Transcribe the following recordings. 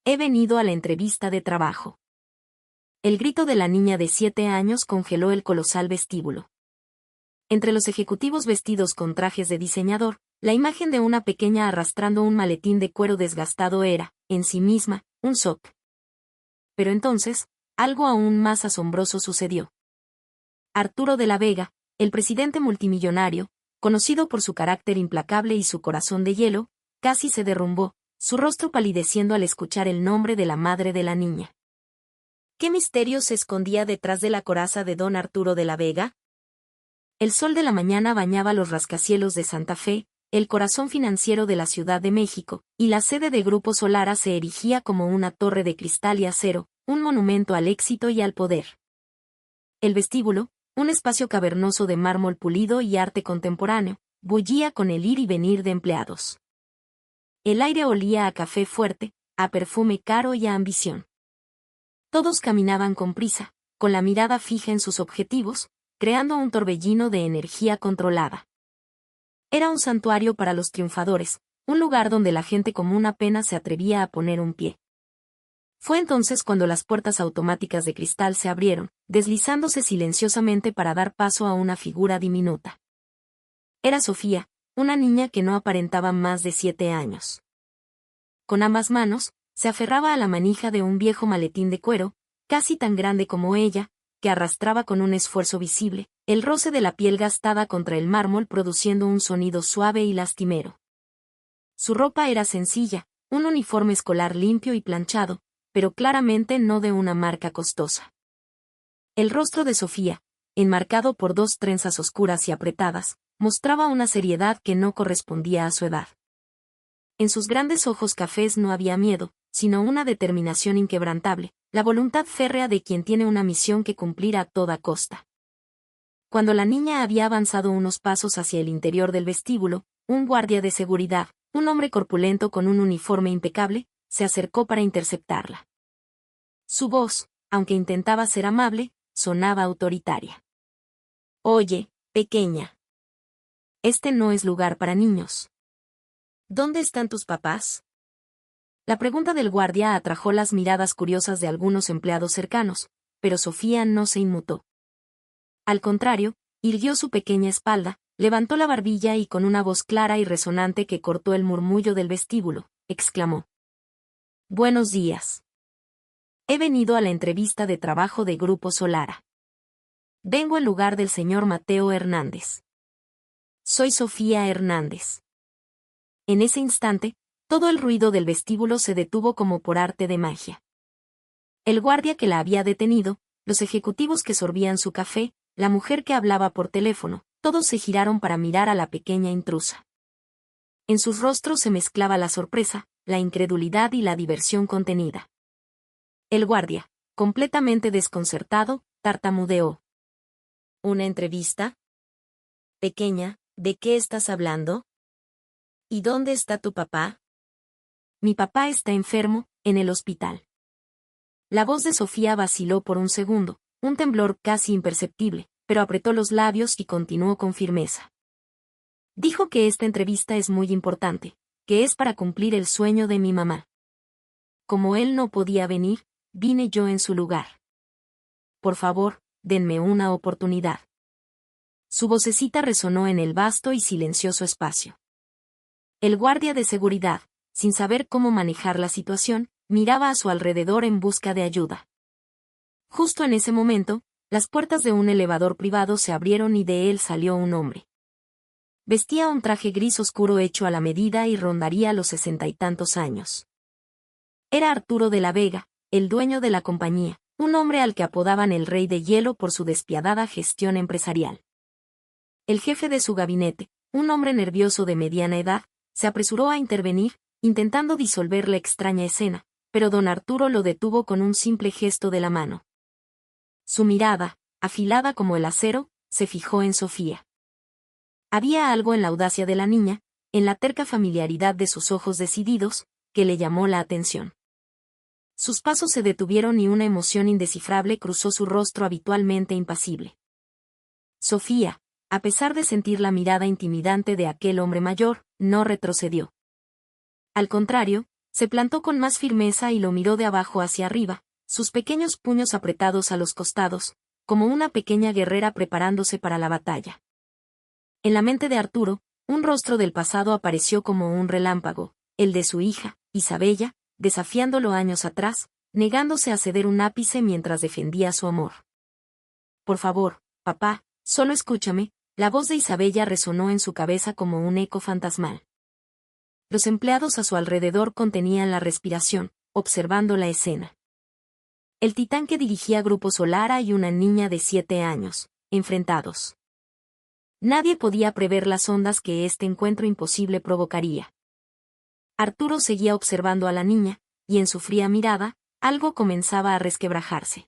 He venido a la entrevista de trabajo. El grito de la niña de 7 años congeló el colosal vestíbulo. Entre los ejecutivos vestidos con trajes de diseñador, la imagen de una pequeña arrastrando un maletín de cuero desgastado era, en sí misma, un shock. Pero entonces, algo aún más asombroso sucedió. Arturo de la Vega, el presidente multimillonario, conocido por su carácter implacable y su corazón de hielo, casi se derrumbó, su rostro palideciendo al escuchar el nombre de la madre de la niña. ¿Qué misterio se escondía detrás de la coraza de don Arturo de la Vega? El sol de la mañana bañaba los rascacielos de Santa Fe, el corazón financiero de la Ciudad de México, y la sede de Grupo Solara se erigía como una torre de cristal y acero, un monumento al éxito y al poder. El vestíbulo, un espacio cavernoso de mármol pulido y arte contemporáneo, bullía con el ir y venir de empleados. El aire olía a café fuerte, a perfume caro y a ambición. Todos caminaban con prisa, con la mirada fija en sus objetivos, creando un torbellino de energía controlada. Era un santuario para los triunfadores, un lugar donde la gente común apenas se atrevía a poner un pie. Fue entonces cuando las puertas automáticas de cristal se abrieron, deslizándose silenciosamente para dar paso a una figura diminuta. Era Sofía, una niña que no aparentaba más de 7 años. Con ambas manos, se aferraba a la manija de un viejo maletín de cuero, casi tan grande como ella, que arrastraba con un esfuerzo visible, el roce de la piel gastada contra el mármol produciendo un sonido suave y lastimero. Su ropa era sencilla, un uniforme escolar limpio y planchado, pero claramente no de una marca costosa. El rostro de Sofía, enmarcado por 2 trenzas oscuras y apretadas, mostraba una seriedad que no correspondía a su edad. En sus grandes ojos cafés no había miedo, sino una determinación inquebrantable, la voluntad férrea de quien tiene una misión que cumplir a toda costa. Cuando la niña había avanzado unos pasos hacia el interior del vestíbulo, un guardia de seguridad, un hombre corpulento con un uniforme impecable, se acercó para interceptarla. Su voz, aunque intentaba ser amable, sonaba autoritaria. «Oye, pequeña. Este no es lugar para niños. ¿Dónde están tus papás?» La pregunta del guardia atrajo las miradas curiosas de algunos empleados cercanos, pero Sofía no se inmutó. Al contrario, irguió su pequeña espalda, levantó la barbilla y con una voz clara y resonante que cortó el murmullo del vestíbulo, exclamó: «Buenos días. He venido a la entrevista de trabajo de Grupo Solara. Vengo en lugar del señor Mateo Hernández. Soy Sofía Hernández». En ese instante, todo el ruido del vestíbulo se detuvo como por arte de magia. El guardia que la había detenido, los ejecutivos que sorbían su café, la mujer que hablaba por teléfono, todos se giraron para mirar a la pequeña intrusa. En sus rostros se mezclaba la sorpresa, la incredulidad y la diversión contenida. El guardia, completamente desconcertado, tartamudeó: «¿Una entrevista? Pequeña, ¿de qué estás hablando? ¿Y dónde está tu papá?» «Mi papá está enfermo, en el hospital». La voz de Sofía vaciló por un segundo, un temblor casi imperceptible, pero apretó los labios y continuó con firmeza. «Dijo que esta entrevista es muy importante, que es para cumplir el sueño de mi mamá. Como él no podía venir, vine yo en su lugar. Por favor, denme una oportunidad». Su vocecita resonó en el vasto y silencioso espacio. El guardia de seguridad, sin saber cómo manejar la situación, miraba a su alrededor en busca de ayuda. Justo en ese momento, las puertas de un elevador privado se abrieron y de él salió un hombre. Vestía un traje gris oscuro hecho a la medida y rondaría los 60 y tantos años. Era Arturo de la Vega, el dueño de la compañía, un hombre al que apodaban el Rey de Hielo por su despiadada gestión empresarial. El jefe de su gabinete, un hombre nervioso de mediana edad, se apresuró a intervenir, intentando disolver la extraña escena, pero don Arturo lo detuvo con un simple gesto de la mano. Su mirada, afilada como el acero, se fijó en Sofía. Había algo en la audacia de la niña, en la terca familiaridad de sus ojos decididos, que le llamó la atención. Sus pasos se detuvieron y una emoción indescifrable cruzó su rostro habitualmente impasible. Sofía, a pesar de sentir la mirada intimidante de aquel hombre mayor, no retrocedió. Al contrario, Se plantó con más firmeza y lo miró de abajo hacia arriba, sus pequeños puños apretados a los costados, como una pequeña guerrera preparándose para la batalla. En la mente de Arturo, un rostro del pasado apareció como un relámpago, el de su hija, Isabella, desafiándolo años atrás, negándose a ceder un ápice mientras defendía su amor. Por favor, papá, solo escúchame, la voz de Isabella resonó en su cabeza como un eco fantasmal. Los empleados a su alrededor contenían la respiración, observando la escena. El titán que dirigía Grupo Solara y una niña de 7 años, enfrentados. Nadie podía prever las ondas que este encuentro imposible provocaría. Arturo seguía observando a la niña, y en su fría mirada, algo comenzaba a resquebrajarse.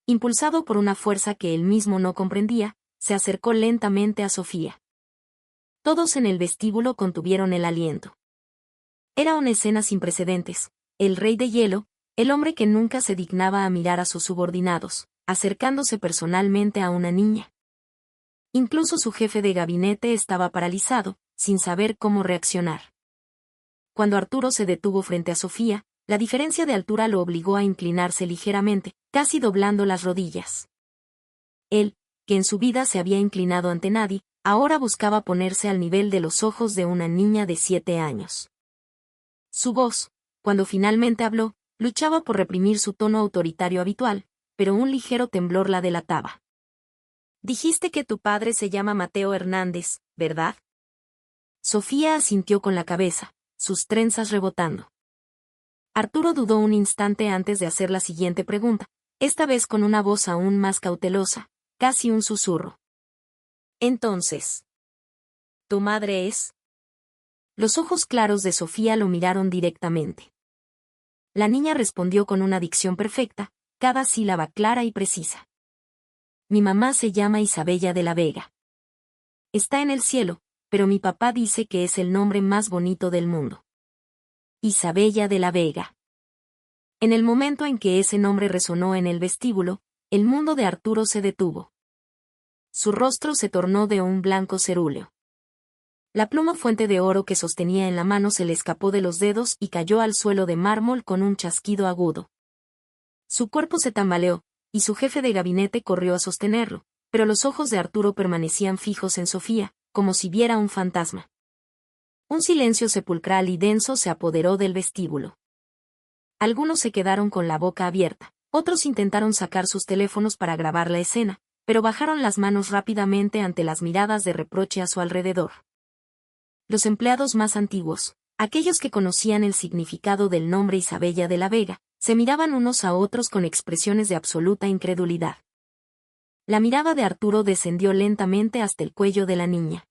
Impulsado por una fuerza que él mismo no comprendía, se acercó lentamente a Sofía. Todos en el vestíbulo contuvieron el aliento. Era una escena sin precedentes, el rey de hielo, el hombre que nunca se dignaba a mirar a sus subordinados, acercándose personalmente a una niña. Incluso su jefe de gabinete estaba paralizado, sin saber cómo reaccionar. Cuando Arturo se detuvo frente a Sofía, la diferencia de altura lo obligó a inclinarse ligeramente, casi doblando las rodillas. Él, que en su vida se había inclinado ante nadie, ahora buscaba ponerse al nivel de los ojos de una niña de 7 años. Su voz, cuando finalmente habló, luchaba por reprimir su tono autoritario habitual, pero un ligero temblor la delataba. Dijiste que tu padre se llama Mateo Hernández, ¿verdad? Sofía asintió con la cabeza, sus trenzas rebotando. Arturo dudó un instante antes de hacer la siguiente pregunta, esta vez con una voz aún más cautelosa, casi un susurro. Entonces, ¿tu madre es? Los ojos claros de Sofía lo miraron directamente. La niña respondió con una dicción perfecta, cada sílaba clara y precisa. Mi mamá se llama Isabella de la Vega. Está en el cielo, pero mi papá dice que es el nombre más bonito del mundo. Isabella de la Vega. En el momento en que ese nombre resonó en el vestíbulo, el mundo de Arturo se detuvo. Su rostro se tornó de un blanco cerúleo. La pluma fuente de oro que sostenía en la mano se le escapó de los dedos y cayó al suelo de mármol con un chasquido agudo. Su cuerpo se tambaleó, y su jefe de gabinete corrió a sostenerlo, pero los ojos de Arturo permanecían fijos en Sofía, como si viera un fantasma. Un silencio sepulcral y denso se apoderó del vestíbulo. Algunos se quedaron con la boca abierta, otros intentaron sacar sus teléfonos para grabar la escena, pero bajaron las manos rápidamente ante las miradas de reproche a su alrededor. Los empleados más antiguos, aquellos que conocían el significado del nombre Isabella de la Vega, se miraban unos a otros con expresiones de absoluta incredulidad. La mirada de Arturo descendió lentamente hasta el cuello de la niña.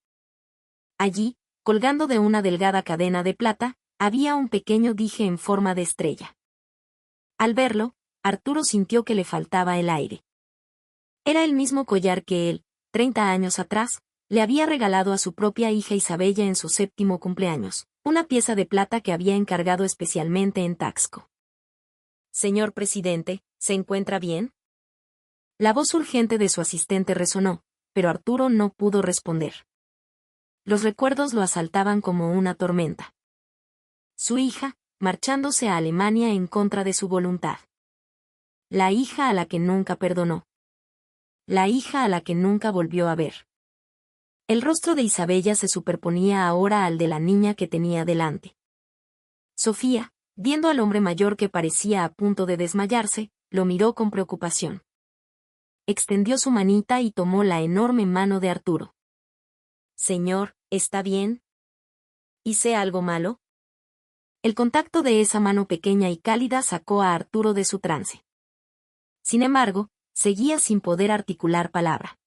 Allí, colgando de una delgada cadena de plata, había un pequeño dije en forma de estrella. Al verlo, Arturo sintió que le faltaba el aire. Era el mismo collar que él, 30 años atrás, le había regalado a su propia hija Isabella en su 7º cumpleaños, una pieza de plata que había encargado especialmente en Taxco. Señor presidente, ¿se encuentra bien? La voz urgente de su asistente resonó, pero Arturo no pudo responder. Los recuerdos lo asaltaban como una tormenta. Su hija, marchándose a Alemania en contra de su voluntad. La hija a la que nunca perdonó. La hija a la que nunca volvió a ver. El rostro de Isabella se superponía ahora al de la niña que tenía delante. Sofía, viendo al hombre mayor que parecía a punto de desmayarse, lo miró con preocupación. Extendió su manita y tomó la enorme mano de Arturo. Señor, ¿está bien? ¿Hice algo malo? El contacto de esa mano pequeña y cálida sacó a Arturo de su trance. Sin embargo, seguía sin poder articular palabra.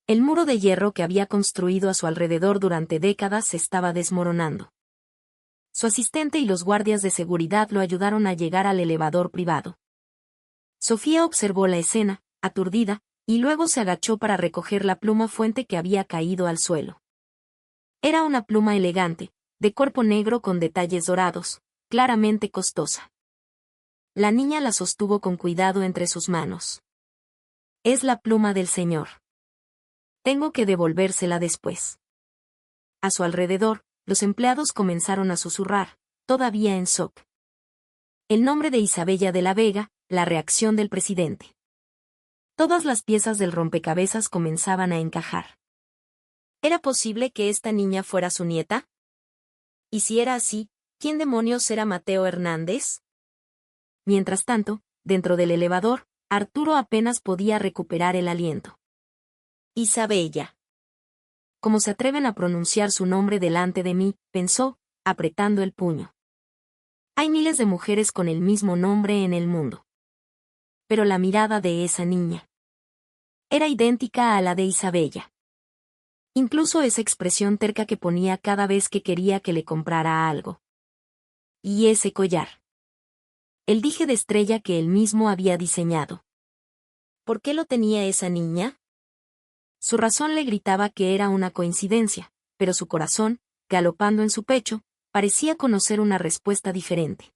El muro de hierro que había construido a su alrededor durante décadas se estaba desmoronando. Su asistente y los guardias de seguridad lo ayudaron a llegar al elevador privado. Sofía observó la escena, aturdida, y luego se agachó para recoger la pluma fuente que había caído al suelo. Era una pluma elegante, de cuerpo negro con detalles dorados, claramente costosa. La niña la sostuvo con cuidado entre sus manos. Es la pluma del señor. Tengo que devolvérsela después. A su alrededor, los empleados comenzaron a susurrar, todavía en shock. El nombre de Isabella de la Vega, la reacción del presidente. Todas las piezas del rompecabezas comenzaban a encajar. ¿Era posible que esta niña fuera su nieta? Y si era así, ¿quién demonios era Mateo Hernández? Mientras tanto, dentro del elevador, Arturo apenas podía recuperar el aliento. Isabella. ¿Cómo se atreven a pronunciar su nombre delante de mí?, pensó, apretando el puño. Hay miles de mujeres con el mismo nombre en el mundo. Pero la mirada de esa niña era idéntica a la de Isabella. Incluso esa expresión terca que ponía cada vez que quería que le comprara algo. Y ese collar. El dije de estrella que él mismo había diseñado. ¿Por qué lo tenía esa niña? Su razón le gritaba que era una coincidencia, pero su corazón, galopando en su pecho, parecía conocer una respuesta diferente.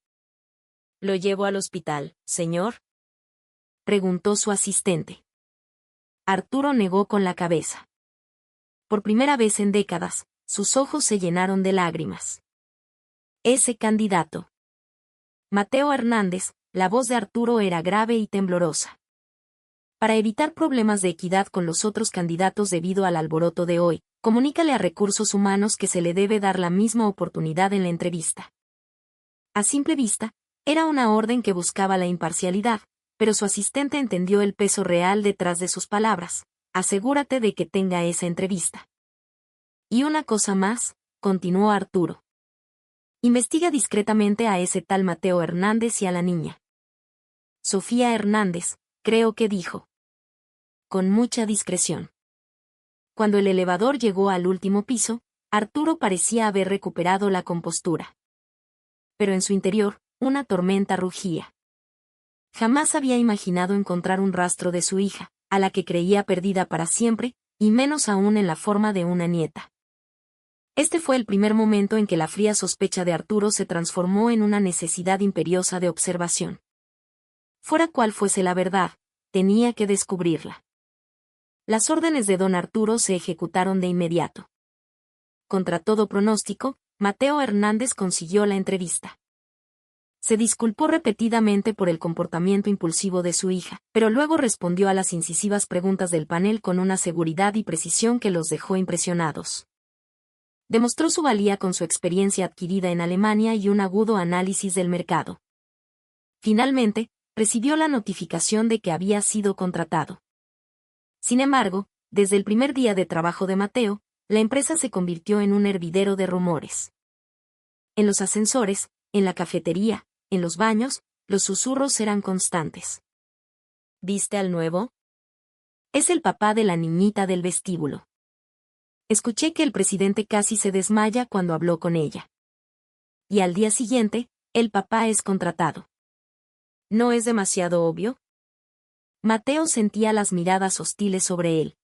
¿Lo llevo al hospital, señor?, preguntó su asistente. Arturo negó con la cabeza. Por primera vez en décadas, sus ojos se llenaron de lágrimas. Ese candidato. Mateo Hernández, la voz de Arturo era grave y temblorosa. Para evitar problemas de equidad con los otros candidatos debido al alboroto de hoy, comunícale a Recursos Humanos que se le debe dar la misma oportunidad en la entrevista. A simple vista, era una orden que buscaba la imparcialidad, pero su asistente entendió el peso real detrás de sus palabras. Asegúrate de que tenga esa entrevista. Y una cosa más, continuó Arturo. Investiga discretamente a ese tal Mateo Hernández y a la niña. Sofía Hernández, creo que dijo. Con mucha discreción. Cuando el elevador llegó al último piso, Arturo parecía haber recuperado la compostura. Pero en su interior, una tormenta rugía. Jamás había imaginado encontrar un rastro de su hija, a la que creía perdida para siempre, y menos aún en la forma de una nieta. Este fue el primer momento en que la fría sospecha de Arturo se transformó en una necesidad imperiosa de observación. Fuera cual fuese la verdad, tenía que descubrirla. Las órdenes de don Arturo se ejecutaron de inmediato. Contra todo pronóstico, Mateo Hernández consiguió la entrevista. Se disculpó repetidamente por el comportamiento impulsivo de su hija, pero luego respondió a las incisivas preguntas del panel con una seguridad y precisión que los dejó impresionados. Demostró su valía con su experiencia adquirida en Alemania y un agudo análisis del mercado. Finalmente, recibió la notificación de que había sido contratado. Sin embargo, desde el primer día de trabajo de Mateo, la empresa se convirtió en un hervidero de rumores. En los ascensores, en la cafetería, en los baños, los susurros eran constantes. ¿Viste al nuevo? Es el papá de la niñita del vestíbulo. Escuché que el presidente casi se desmaya cuando habló con ella. Y al día siguiente, el papá es contratado. ¿No es demasiado obvio? Mateo sentía las miradas hostiles sobre él.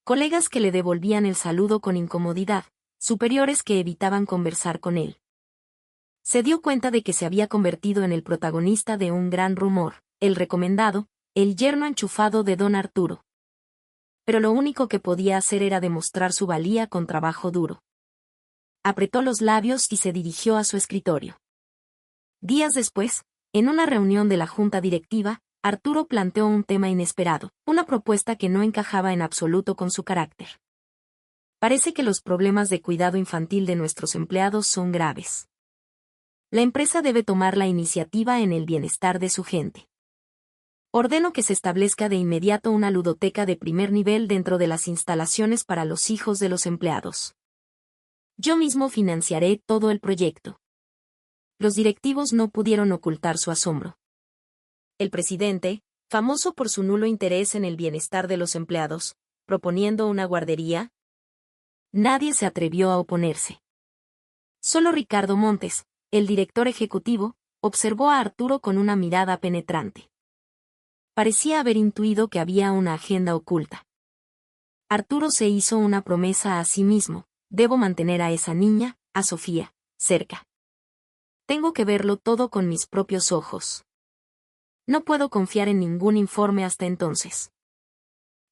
Colegas que le devolvían el saludo con incomodidad, superiores que evitaban conversar con él. Se dio cuenta de que se había convertido en el protagonista de un gran rumor, el recomendado, el yerno enchufado de don Arturo. Pero lo único que podía hacer era demostrar su valía con trabajo duro. Apretó los labios y se dirigió a su escritorio. Días después, en una reunión de la junta directiva, Arturo planteó un tema inesperado, una propuesta que no encajaba en absoluto con su carácter. Parece que los problemas de cuidado infantil de nuestros empleados son graves. La empresa debe tomar la iniciativa en el bienestar de su gente. Ordeno que se establezca de inmediato una ludoteca de primer nivel dentro de las instalaciones para los hijos de los empleados. Yo mismo financiaré todo el proyecto. Los directivos no pudieron ocultar su asombro. El presidente, famoso por su nulo interés en el bienestar de los empleados, proponiendo una guardería. Nadie se atrevió a oponerse. Solo Ricardo Montes, el director ejecutivo, observó a Arturo con una mirada penetrante. Parecía haber intuido que había una agenda oculta. Arturo se hizo una promesa a sí mismo: debo mantener a esa niña, a Sofía, cerca. Tengo que verlo todo con mis propios ojos. No puedo confiar en ningún informe hasta entonces.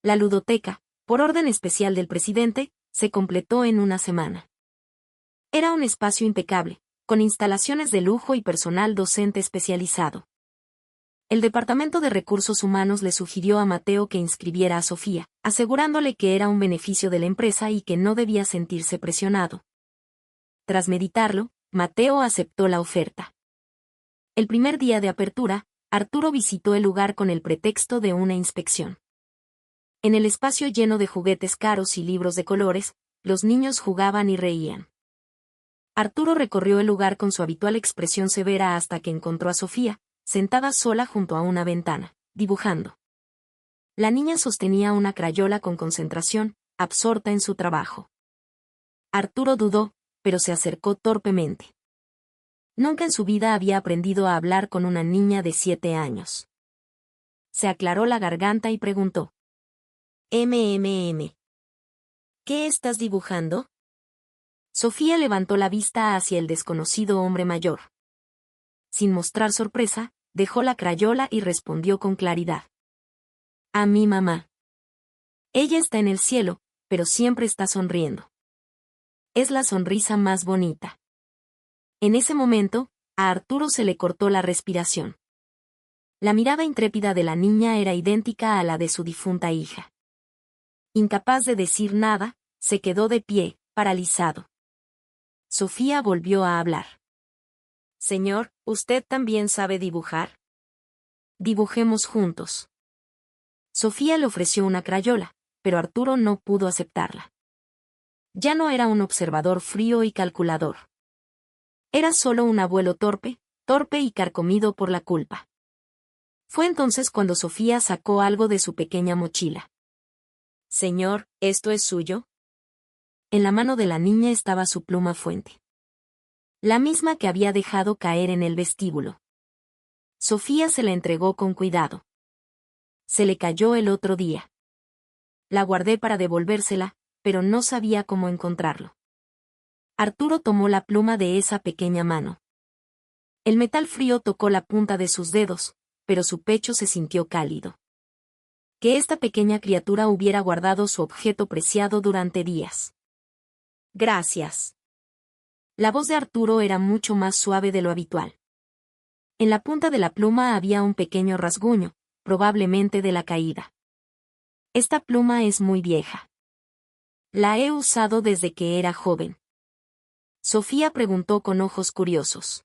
La ludoteca, por orden especial del presidente, se completó en una semana. Era un espacio impecable, con instalaciones de lujo y personal docente especializado. El Departamento de Recursos Humanos le sugirió a Mateo que inscribiera a Sofía, asegurándole que era un beneficio de la empresa y que no debía sentirse presionado. Tras meditarlo, Mateo aceptó la oferta. El primer día de apertura, Arturo visitó el lugar con el pretexto de una inspección. En el espacio lleno de juguetes caros y libros de colores, los niños jugaban y reían. Arturo recorrió el lugar con su habitual expresión severa hasta que encontró a Sofía, sentada sola junto a una ventana, dibujando. La niña sostenía una crayola con concentración, absorta en su trabajo. Arturo dudó, pero se acercó torpemente. Nunca en su vida había aprendido a hablar con una niña de 7 años. Se aclaró la garganta y preguntó. ¿Qué estás dibujando? Sofía levantó la vista hacia el desconocido hombre mayor. Sin mostrar sorpresa, dejó la crayola y respondió con claridad. A mi mamá. Ella está en el cielo, pero siempre está sonriendo. Es la sonrisa más bonita. En ese momento, a Arturo se le cortó la respiración. La mirada intrépida de la niña era idéntica a la de su difunta hija. Incapaz de decir nada, se quedó de pie, paralizado. Sofía volvió a hablar. Señor, ¿usted también sabe dibujar? Dibujemos juntos. Sofía le ofreció una crayola, pero Arturo no pudo aceptarla. Ya no era un observador frío y calculador. Era solo un abuelo torpe y carcomido por la culpa. Fue entonces cuando Sofía sacó algo de su pequeña mochila. Señor, ¿esto es suyo? En la mano de la niña estaba su pluma fuente. La misma que había dejado caer en el vestíbulo. Sofía se la entregó con cuidado. Se le cayó el otro día. La guardé para devolvérsela, pero no sabía cómo encontrarlo. Arturo tomó la pluma de esa pequeña mano. El metal frío tocó la punta de sus dedos, pero su pecho se sintió cálido. Que esta pequeña criatura hubiera guardado su objeto preciado durante días. Gracias. La voz de Arturo era mucho más suave de lo habitual. En la punta de la pluma había un pequeño rasguño, probablemente de la caída. Esta pluma es muy vieja. La he usado desde que era joven. Sofía preguntó con ojos curiosos.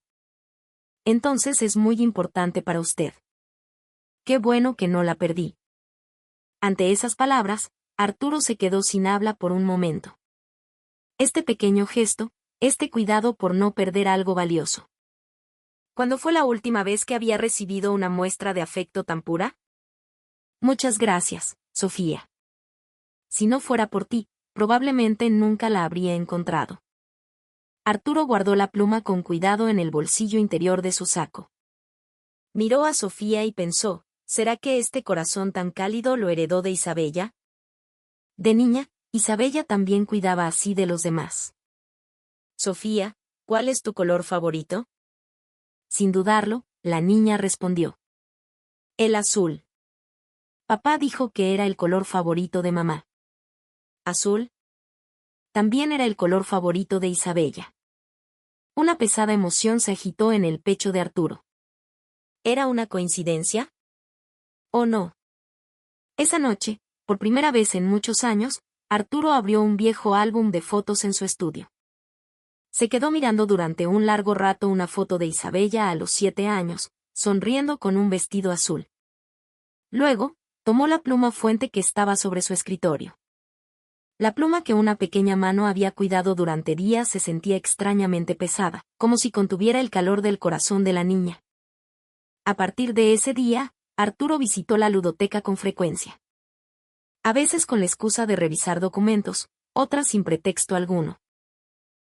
Entonces es muy importante para usted. Qué bueno que no la perdí. Ante esas palabras, Arturo se quedó sin habla por un momento. Este pequeño gesto, este cuidado por no perder algo valioso. ¿Cuándo fue la última vez que había recibido una muestra de afecto tan pura? Muchas gracias, Sofía. Si no fuera por ti, probablemente nunca la habría encontrado. Arturo guardó la pluma con cuidado en el bolsillo interior de su saco. Miró a Sofía y pensó, ¿será que este corazón tan cálido lo heredó de Isabella? De niña, Isabella también cuidaba así de los demás. Sofía, ¿cuál es tu color favorito? Sin dudarlo, la niña respondió. El azul. Papá dijo que era el color favorito de mamá. ¿Azul? También era el color favorito de Isabella. Una pesada emoción se agitó en el pecho de Arturo. ¿Era una coincidencia? ¿O no? Esa noche, por primera vez en muchos años, Arturo abrió un viejo álbum de fotos en su estudio. Se quedó mirando durante un largo rato una foto de Isabella a los 7 años, sonriendo con un vestido azul. Luego, tomó la pluma fuente que estaba sobre su escritorio. La pluma que una pequeña mano había cuidado durante días se sentía extrañamente pesada, como si contuviera el calor del corazón de la niña. A partir de ese día, Arturo visitó la ludoteca con frecuencia. A veces con la excusa de revisar documentos, otras sin pretexto alguno.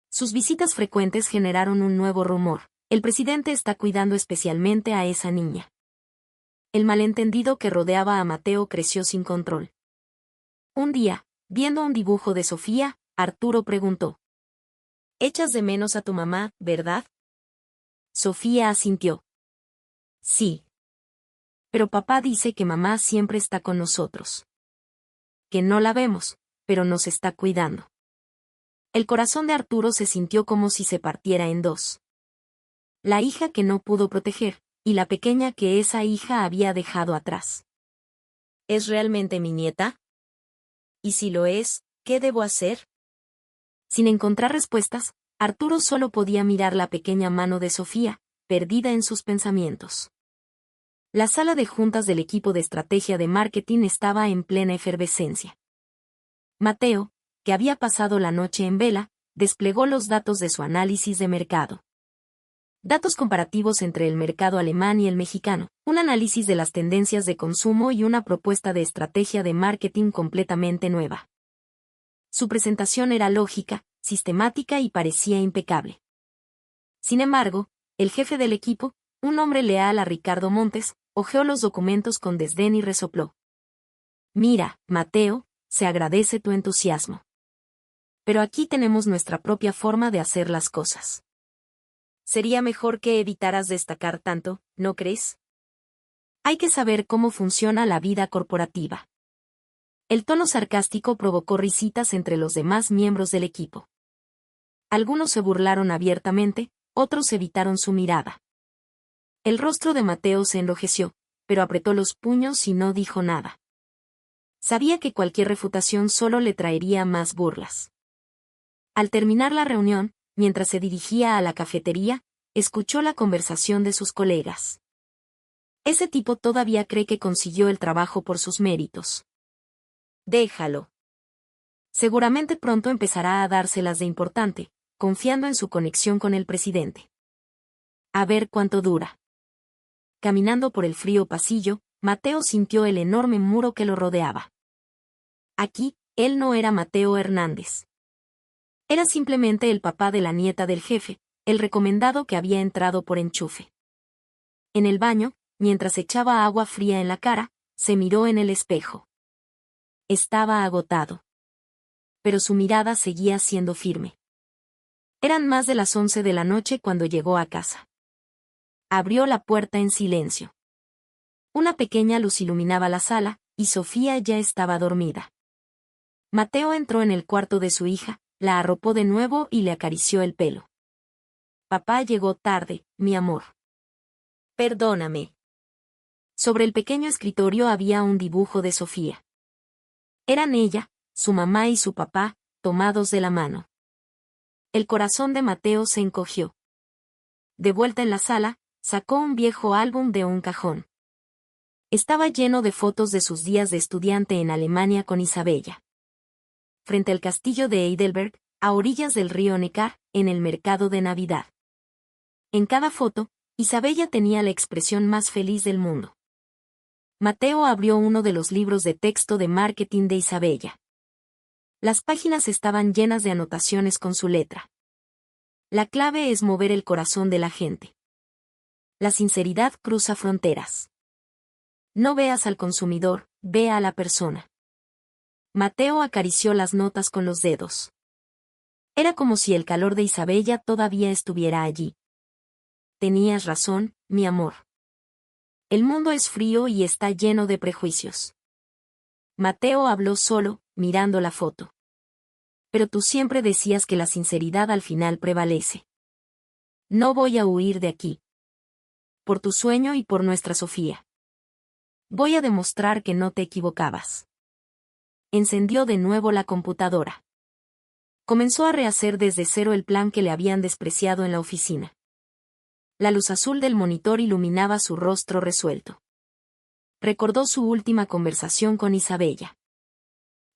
Sus visitas frecuentes generaron un nuevo rumor: el presidente está cuidando especialmente a esa niña. El malentendido que rodeaba a Mateo creció sin control. Un día, viendo un dibujo de Sofía, Arturo preguntó. «¿Echas de menos a tu mamá, verdad?» Sofía asintió. «Sí. Pero papá dice que mamá siempre está con nosotros. Que no la vemos, pero nos está cuidando». El corazón de Arturo se sintió como si se partiera en dos. la hija que no pudo proteger, y la pequeña que esa hija había dejado atrás. ¿Es realmente mi nieta? Y si lo es, ¿qué debo hacer? Sin encontrar respuestas, Arturo solo podía mirar la pequeña mano de Sofía, perdida en sus pensamientos. La sala de juntas del equipo de estrategia de marketing estaba en plena efervescencia. Mateo, que había pasado la noche en vela, desplegó los datos de su análisis de mercado. Datos comparativos entre el mercado alemán y el mexicano, un análisis de las tendencias de consumo y una propuesta de estrategia de marketing completamente nueva. Su presentación era lógica, sistemática y parecía impecable. Sin embargo, el jefe del equipo, un hombre leal a Ricardo Montes, hojeó los documentos con desdén y resopló. Mira, Mateo, se agradece tu entusiasmo. Pero aquí tenemos nuestra propia forma de hacer las cosas. Sería mejor que evitaras destacar tanto, ¿no crees? Hay que saber cómo funciona la vida corporativa. El tono sarcástico provocó risitas entre los demás miembros del equipo. Algunos se burlaron abiertamente, otros evitaron su mirada. El rostro de Mateo se enrojeció, pero apretó los puños y no dijo nada. Sabía que cualquier refutación solo le traería más burlas. Al terminar la reunión, mientras se dirigía a la cafetería, escuchó la conversación de sus colegas. Ese tipo todavía cree que consiguió el trabajo por sus méritos. Déjalo. Seguramente pronto empezará a dárselas de importante, confiando en su conexión con el presidente. A ver cuánto dura. Caminando por el frío pasillo, Mateo sintió el enorme muro que lo rodeaba. Aquí, él no era Mateo Hernández. Era simplemente el papá de la nieta del jefe, el recomendado que había entrado por enchufe. En el baño, mientras echaba agua fría en la cara, se miró en el espejo. Estaba agotado. Pero su mirada seguía siendo firme. Eran más de las 11 de la noche cuando llegó a casa. Abrió la puerta en silencio. Una pequeña luz iluminaba la sala, y Sofía ya estaba dormida. Mateo entró en el cuarto de su hija, la arropó de nuevo y le acarició el pelo. Papá llegó tarde, mi amor. Perdóname. Sobre el pequeño escritorio había un dibujo de Sofía. Eran ella, su mamá y su papá, tomados de la mano. El corazón de Mateo se encogió. De vuelta en la sala, sacó un viejo álbum de un cajón. Estaba lleno de fotos de sus días de estudiante en Alemania con Isabella. Frente al castillo de Heidelberg, a orillas del río Neckar, en el mercado de Navidad. En cada foto, Isabella tenía la expresión más feliz del mundo. Mateo abrió uno de los libros de texto de marketing de Isabella. Las páginas estaban llenas de anotaciones con su letra. La clave es mover el corazón de la gente. La sinceridad cruza fronteras. No veas al consumidor, ve a la persona. Mateo acarició las notas con los dedos. Era como si el calor de Isabella todavía estuviera allí. Tenías razón, mi amor. El mundo es frío y está lleno de prejuicios. Mateo habló solo, mirando la foto. Pero tú siempre decías que la sinceridad al final prevalece. No voy a huir de aquí. Por tu sueño y por nuestra Sofía. Voy a demostrar que no te equivocabas. Encendió de nuevo la computadora. Comenzó a rehacer desde cero el plan que le habían despreciado en la oficina. La luz azul del monitor iluminaba su rostro resuelto. Recordó su última conversación con Isabella.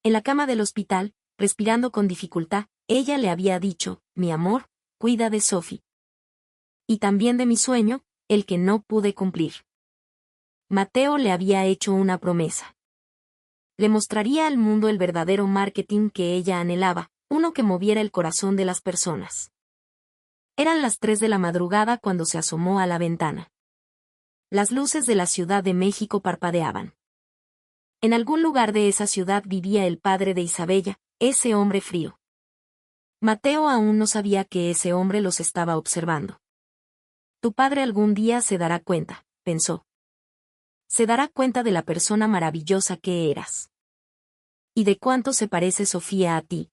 En la cama del hospital, respirando con dificultad, ella le había dicho, mi amor, cuida de Sophie. Y también de mi sueño, el que no pude cumplir. Mateo le había hecho una promesa. Le mostraría al mundo el verdadero marketing que ella anhelaba, uno que moviera el corazón de las personas. Eran las 3 de la madrugada cuando se asomó a la ventana. Las luces de la Ciudad de México parpadeaban. En algún lugar de esa ciudad vivía el padre de Isabella, ese hombre frío. Mateo aún no sabía que ese hombre los estaba observando. Tu padre algún día se dará cuenta, pensó. Se dará cuenta de la persona maravillosa que eras. Y de cuánto se parece Sofía a ti.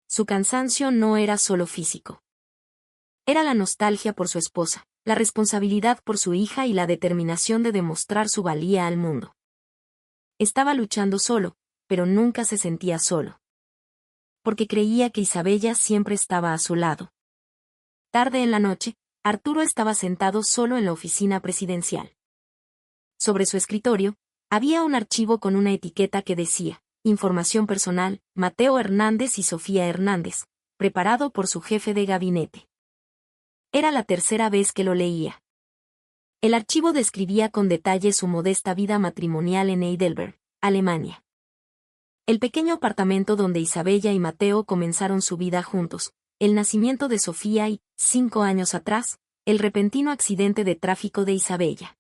Su cansancio no era solo físico. Era la nostalgia por su esposa, la responsabilidad por su hija y la determinación de demostrar su valía al mundo. Estaba luchando solo, pero nunca se sentía solo. Porque creía que Isabella siempre estaba a su lado. Tarde en la noche, Arturo estaba sentado solo en la oficina presidencial. Sobre su escritorio, había un archivo con una etiqueta que decía, Información personal, Mateo Hernández y Sofía Hernández, preparado por su jefe de gabinete. Era la tercera vez que lo leía. El archivo describía con detalle su modesta vida matrimonial en Heidelberg, Alemania. El pequeño apartamento donde Isabella y Mateo comenzaron su vida juntos, el nacimiento de Sofía y, 5 años atrás, el repentino accidente de tráfico de Isabella.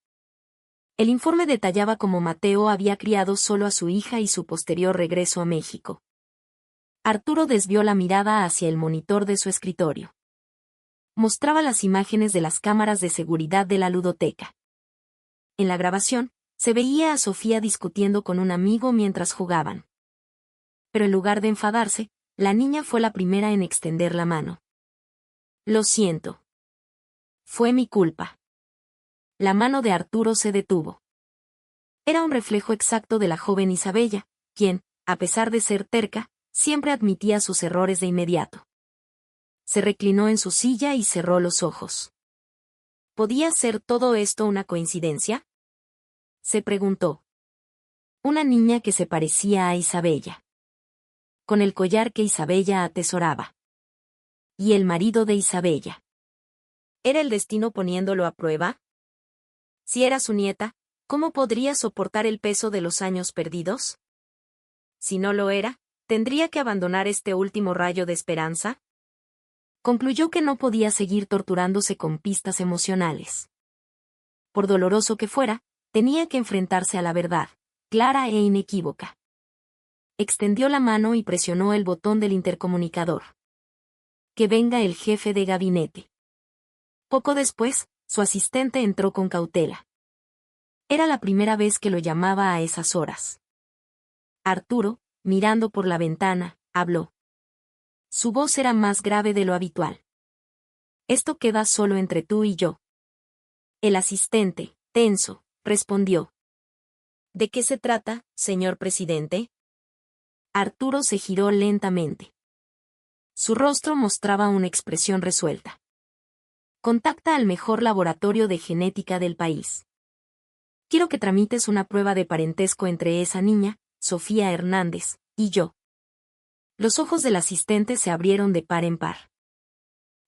El informe detallaba cómo Mateo había criado solo a su hija y su posterior regreso a México. Arturo desvió la mirada hacia el monitor de su escritorio. Mostraba las imágenes de las cámaras de seguridad de la ludoteca. En la grabación, se veía a Sofía discutiendo con un amigo mientras jugaban. Pero en lugar de enfadarse, la niña fue la primera en extender la mano. Lo siento. Fue mi culpa. La mano de Arturo se detuvo. Era un reflejo exacto de la joven Isabella, quien, a pesar de ser terca, siempre admitía sus errores de inmediato. Se reclinó en su silla y cerró los ojos. ¿Podía ser todo esto una coincidencia? Se preguntó. Una niña que se parecía a Isabella. Con el collar que Isabella atesoraba. Y el marido de Isabella. ¿Era el destino poniéndolo a prueba? Si era su nieta, ¿cómo podría soportar el peso de los años perdidos? Si no lo era, ¿tendría que abandonar este último rayo de esperanza? Concluyó que no podía seguir torturándose con pistas emocionales. Por doloroso que fuera, tenía que enfrentarse a la verdad, clara e inequívoca. Extendió la mano y presionó el botón del intercomunicador. Que venga el jefe de gabinete. Poco después, su asistente entró con cautela. Era la primera vez que lo llamaba a esas horas. Arturo, mirando por la ventana, habló. Su voz era más grave de lo habitual. Esto queda solo entre tú y yo. El asistente, tenso, respondió. ¿De qué se trata, señor presidente? Arturo se giró lentamente. Su rostro mostraba una expresión resuelta. Contacta al mejor laboratorio de genética del país. Quiero que tramites una prueba de parentesco entre esa niña, Sofía Hernández, y yo. Los ojos del asistente se abrieron de par en par.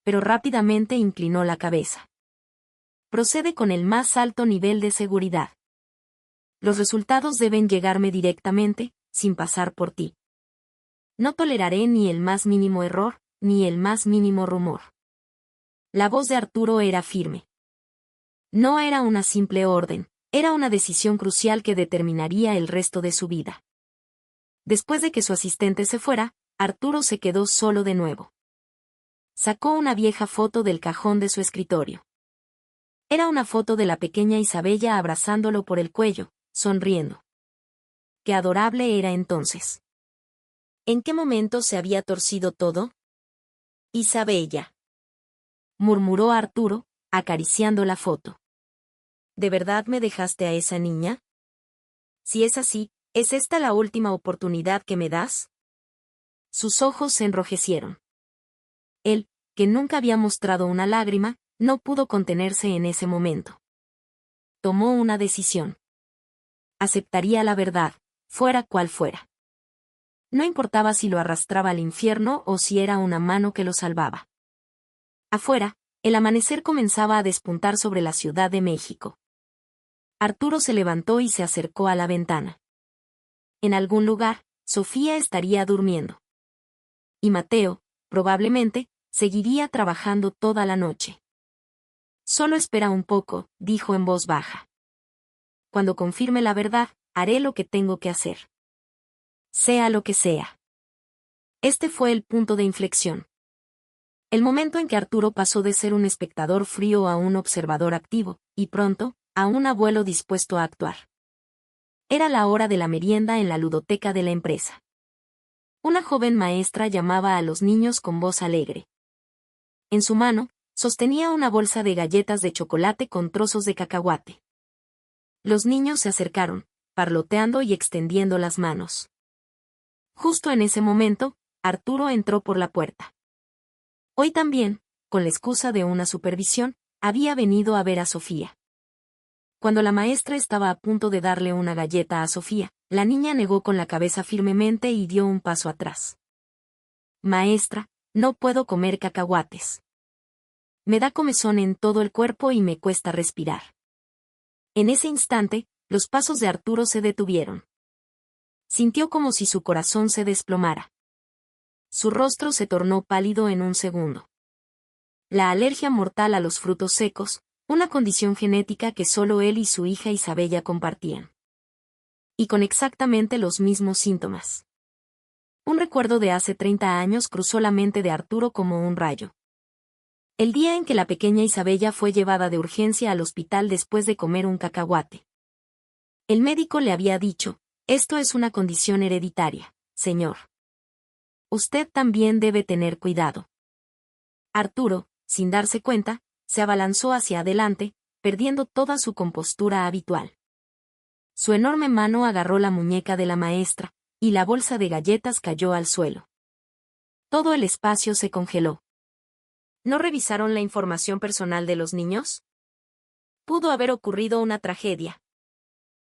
Pero rápidamente inclinó la cabeza. Procede con el más alto nivel de seguridad. Los resultados deben llegarme directamente, sin pasar por ti. No toleraré ni el más mínimo error, ni el más mínimo rumor. La voz de Arturo era firme. No era una simple orden, era una decisión crucial que determinaría el resto de su vida. Después de que su asistente se fuera, Arturo se quedó solo de nuevo. Sacó una vieja foto del cajón de su escritorio. Era una foto de la pequeña Isabella abrazándolo por el cuello, sonriendo. Qué adorable era entonces. ¿En qué momento se había torcido todo? Isabella, murmuró Arturo, acariciando la foto. ¿De verdad me dejaste a esa niña? Si es así, ¿es esta la última oportunidad que me das? Sus ojos se enrojecieron. Él, que nunca había mostrado una lágrima, no pudo contenerse en ese momento. Tomó una decisión. Aceptaría la verdad, fuera cual fuera. No importaba si lo arrastraba al infierno o si era una mano que lo salvaba. Afuera, el amanecer comenzaba a despuntar sobre la Ciudad de México. Arturo se levantó y se acercó a la ventana. En algún lugar, Sofía estaría durmiendo. Y Mateo, probablemente, seguiría trabajando toda la noche. Solo espera un poco, dijo en voz baja. Cuando confirme la verdad, haré lo que tengo que hacer. Sea lo que sea. Este fue el punto de inflexión. El momento en que Arturo pasó de ser un espectador frío a un observador activo, y pronto, a un abuelo dispuesto a actuar. Era la hora de la merienda en la ludoteca de la empresa. Una joven maestra llamaba a los niños con voz alegre. En su mano, Sostenía una bolsa de galletas de chocolate con trozos de cacahuate. Los niños se acercaron, parloteando y extendiendo las manos. Justo en ese momento, Arturo entró por la puerta. Hoy también, con la excusa de una supervisión, había venido a ver a Sofía. Cuando la maestra estaba a punto de darle una galleta a Sofía, la niña negó con la cabeza firmemente y dio un paso atrás. Maestra, no puedo comer cacahuates. Me da comezón en todo el cuerpo y me cuesta respirar. En ese instante, los pasos de Arturo se detuvieron. Sintió como si su corazón se desplomara. Su rostro se tornó pálido en un segundo. La alergia mortal a los frutos secos, una condición genética que solo él y su hija Isabella compartían. Y con exactamente los mismos síntomas. Un recuerdo de hace 30 años cruzó la mente de Arturo como un rayo. El día en que la pequeña Isabella fue llevada de urgencia al hospital después de comer un cacahuate. El médico le había dicho, esto es una condición hereditaria, señor. Usted también debe tener cuidado. Arturo, sin darse cuenta, se abalanzó hacia adelante, perdiendo toda su compostura habitual. Su enorme mano agarró la muñeca de la maestra, y la bolsa de galletas cayó al suelo. Todo el espacio se congeló. ¿No revisaron la información personal de los niños? Pudo haber ocurrido una tragedia.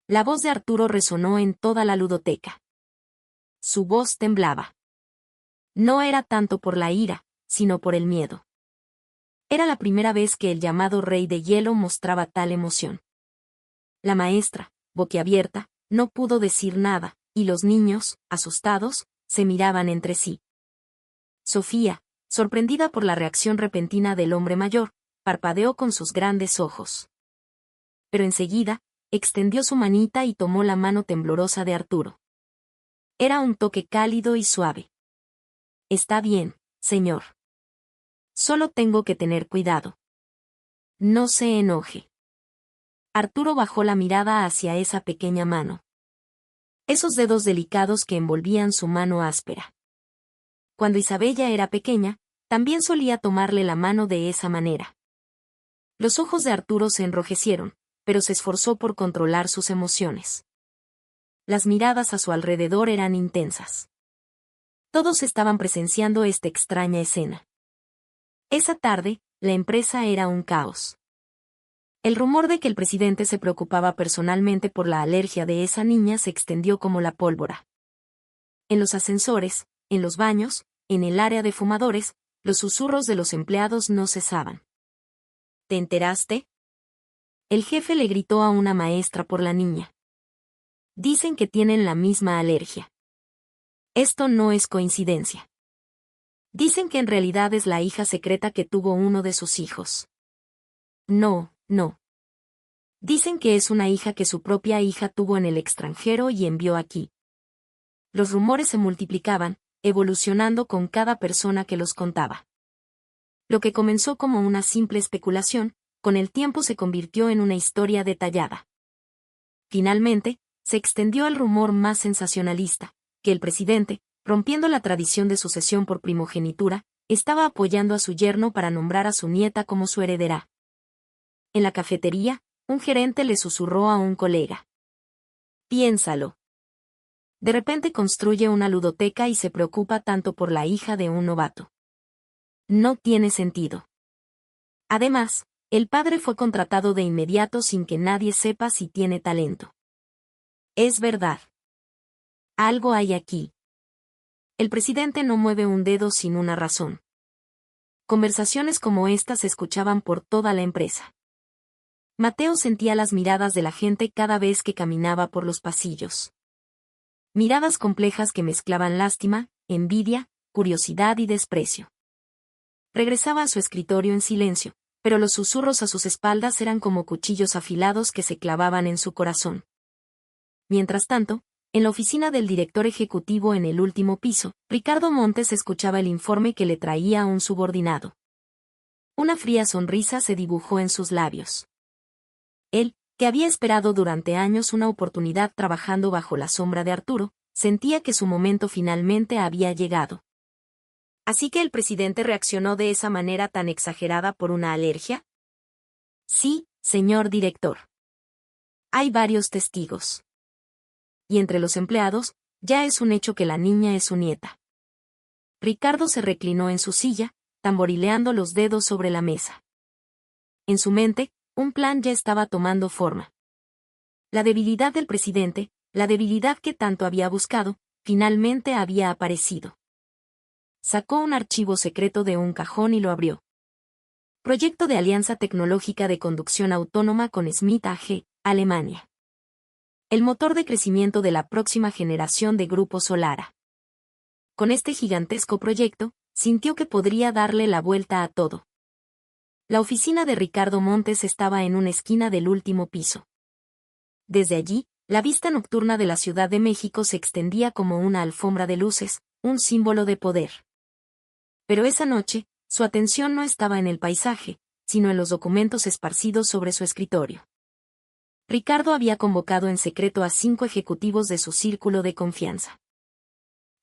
La voz de Arturo resonó en toda la ludoteca. Su voz temblaba. No era tanto por la ira, sino por el miedo. Era la primera vez que el llamado Rey de Hielo mostraba tal emoción. La maestra, boquiabierta, no pudo decir nada, y los niños, asustados, se miraban entre sí. Sofía, sorprendida por la reacción repentina del hombre mayor, parpadeó con sus grandes ojos. Pero enseguida, extendió su manita y tomó la mano temblorosa de Arturo. Era un toque cálido y suave. Está bien, señor. Solo tengo que tener cuidado. No se enoje. Arturo bajó la mirada hacia esa pequeña mano. Esos dedos delicados que envolvían su mano áspera. Cuando Isabella era pequeña, también solía tomarle la mano de esa manera. Los ojos de Arturo se enrojecieron, pero se esforzó por controlar sus emociones. Las miradas a su alrededor eran intensas. Todos estaban presenciando esta extraña escena. Esa tarde, la empresa era un caos. El rumor de que el presidente se preocupaba personalmente por la alergia de esa niña se extendió como la pólvora. En los ascensores, en los baños, en el área de fumadores, los susurros de los empleados no cesaban. ¿Te enteraste? El jefe le gritó a una maestra por la niña. Dicen que tienen la misma alergia. Esto no es coincidencia. Dicen que en realidad es la hija secreta que tuvo uno de sus hijos. No. Dicen que es una hija que su propia hija tuvo en el extranjero y envió aquí. Los rumores se multiplicaban, evolucionando con cada persona que los contaba. Lo que comenzó como una simple especulación, con el tiempo se convirtió en una historia detallada. Finalmente, se extendió el rumor más sensacionalista, que el presidente, rompiendo la tradición de sucesión por primogenitura, estaba apoyando a su yerno para nombrar a su nieta como su heredera. En la cafetería, un gerente le susurró a un colega. Piénsalo. De repente construye una ludoteca y se preocupa tanto por la hija de un novato. No tiene sentido. Además, el padre fue contratado de inmediato sin que nadie sepa si tiene talento. Es verdad. Algo hay aquí. El presidente no mueve un dedo sin una razón. Conversaciones como esta se escuchaban por toda la empresa. Mateo sentía las miradas de la gente cada vez que caminaba por los pasillos. Miradas complejas que mezclaban lástima, envidia, curiosidad y desprecio. Regresaba a su escritorio en silencio, pero los susurros a sus espaldas eran como cuchillos afilados que se clavaban en su corazón. Mientras tanto, en la oficina del director ejecutivo en el último piso, Ricardo Montes escuchaba el informe que le traía un subordinado. Una fría sonrisa se dibujó en sus labios. Él, que había esperado durante años una oportunidad trabajando bajo la sombra de Arturo, sentía que su momento finalmente había llegado. ¿Así que el presidente reaccionó de esa manera tan exagerada por una alergia? Sí, señor director. Hay varios testigos. Y entre los empleados, ya es un hecho que la niña es su nieta. Ricardo se reclinó en su silla, tamborileando los dedos sobre la mesa. En su mente, un plan ya estaba tomando forma. La debilidad del presidente, la debilidad que tanto había buscado, finalmente había aparecido. Sacó un archivo secreto de un cajón y lo abrió. Proyecto de Alianza Tecnológica de Conducción Autónoma con Smith AG, Alemania. El motor de crecimiento de la próxima generación de Grupo Solara. Con este gigantesco proyecto, sintió que podría darle la vuelta a todo. La oficina de Ricardo Montes estaba en una esquina del último piso. Desde allí, la vista nocturna de la Ciudad de México se extendía como una alfombra de luces, un símbolo de poder. Pero esa noche, su atención no estaba en el paisaje, sino en los documentos esparcidos sobre su escritorio. Ricardo había convocado en secreto a 5 ejecutivos de su círculo de confianza.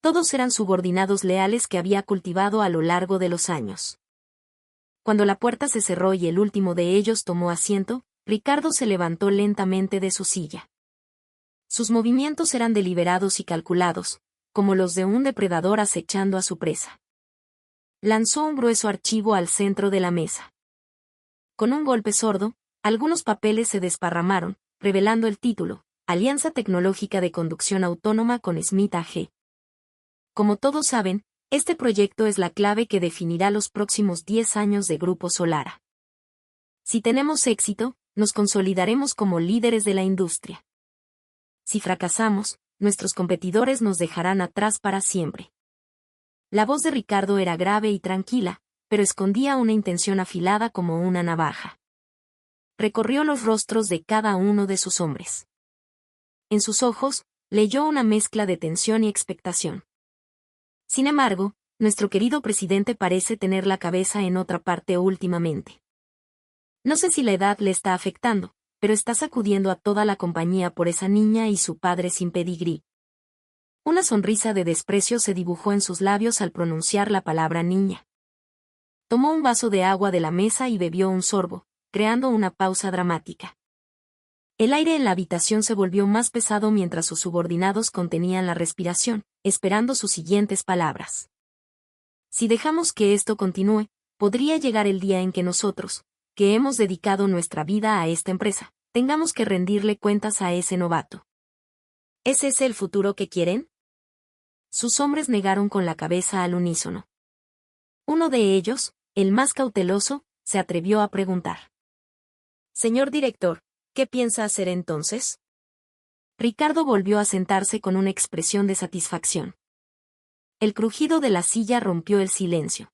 Todos eran subordinados leales que había cultivado a lo largo de los años. Cuando la puerta se cerró y el último de ellos tomó asiento, Ricardo se levantó lentamente de su silla. Sus movimientos eran deliberados y calculados, como los de un depredador acechando a su presa. Lanzó un grueso archivo al centro de la mesa. Con un golpe sordo, algunos papeles se desparramaron, revelando el título, Alianza Tecnológica de Conducción Autónoma con Smith AG. Como todos saben, este proyecto es la clave que definirá los próximos 10 años de Grupo Solara. Si tenemos éxito, nos consolidaremos como líderes de la industria. Si fracasamos, nuestros competidores nos dejarán atrás para siempre. La voz de Ricardo era grave y tranquila, pero escondía una intención afilada como una navaja. Recorrió los rostros de cada uno de sus hombres. En sus ojos, leyó una mezcla de tensión y expectación. Sin embargo, nuestro querido presidente parece tener la cabeza en otra parte últimamente. No sé si la edad le está afectando, pero está sacudiendo a toda la compañía por esa niña y su padre sin pedigrí. Una sonrisa de desprecio se dibujó en sus labios al pronunciar la palabra niña. Tomó un vaso de agua de la mesa y bebió un sorbo, creando una pausa dramática. El aire en la habitación se volvió más pesado mientras sus subordinados contenían la respiración, esperando sus siguientes palabras. Si dejamos que esto continúe, podría llegar el día en que nosotros, que hemos dedicado nuestra vida a esta empresa, tengamos que rendirle cuentas a ese novato. ¿Es ese el futuro que quieren? Sus hombres negaron con la cabeza al unísono. Uno de ellos, el más cauteloso, se atrevió a preguntar. Señor director, ¿qué piensa hacer entonces? Ricardo volvió a sentarse con una expresión de satisfacción. El crujido de la silla rompió el silencio.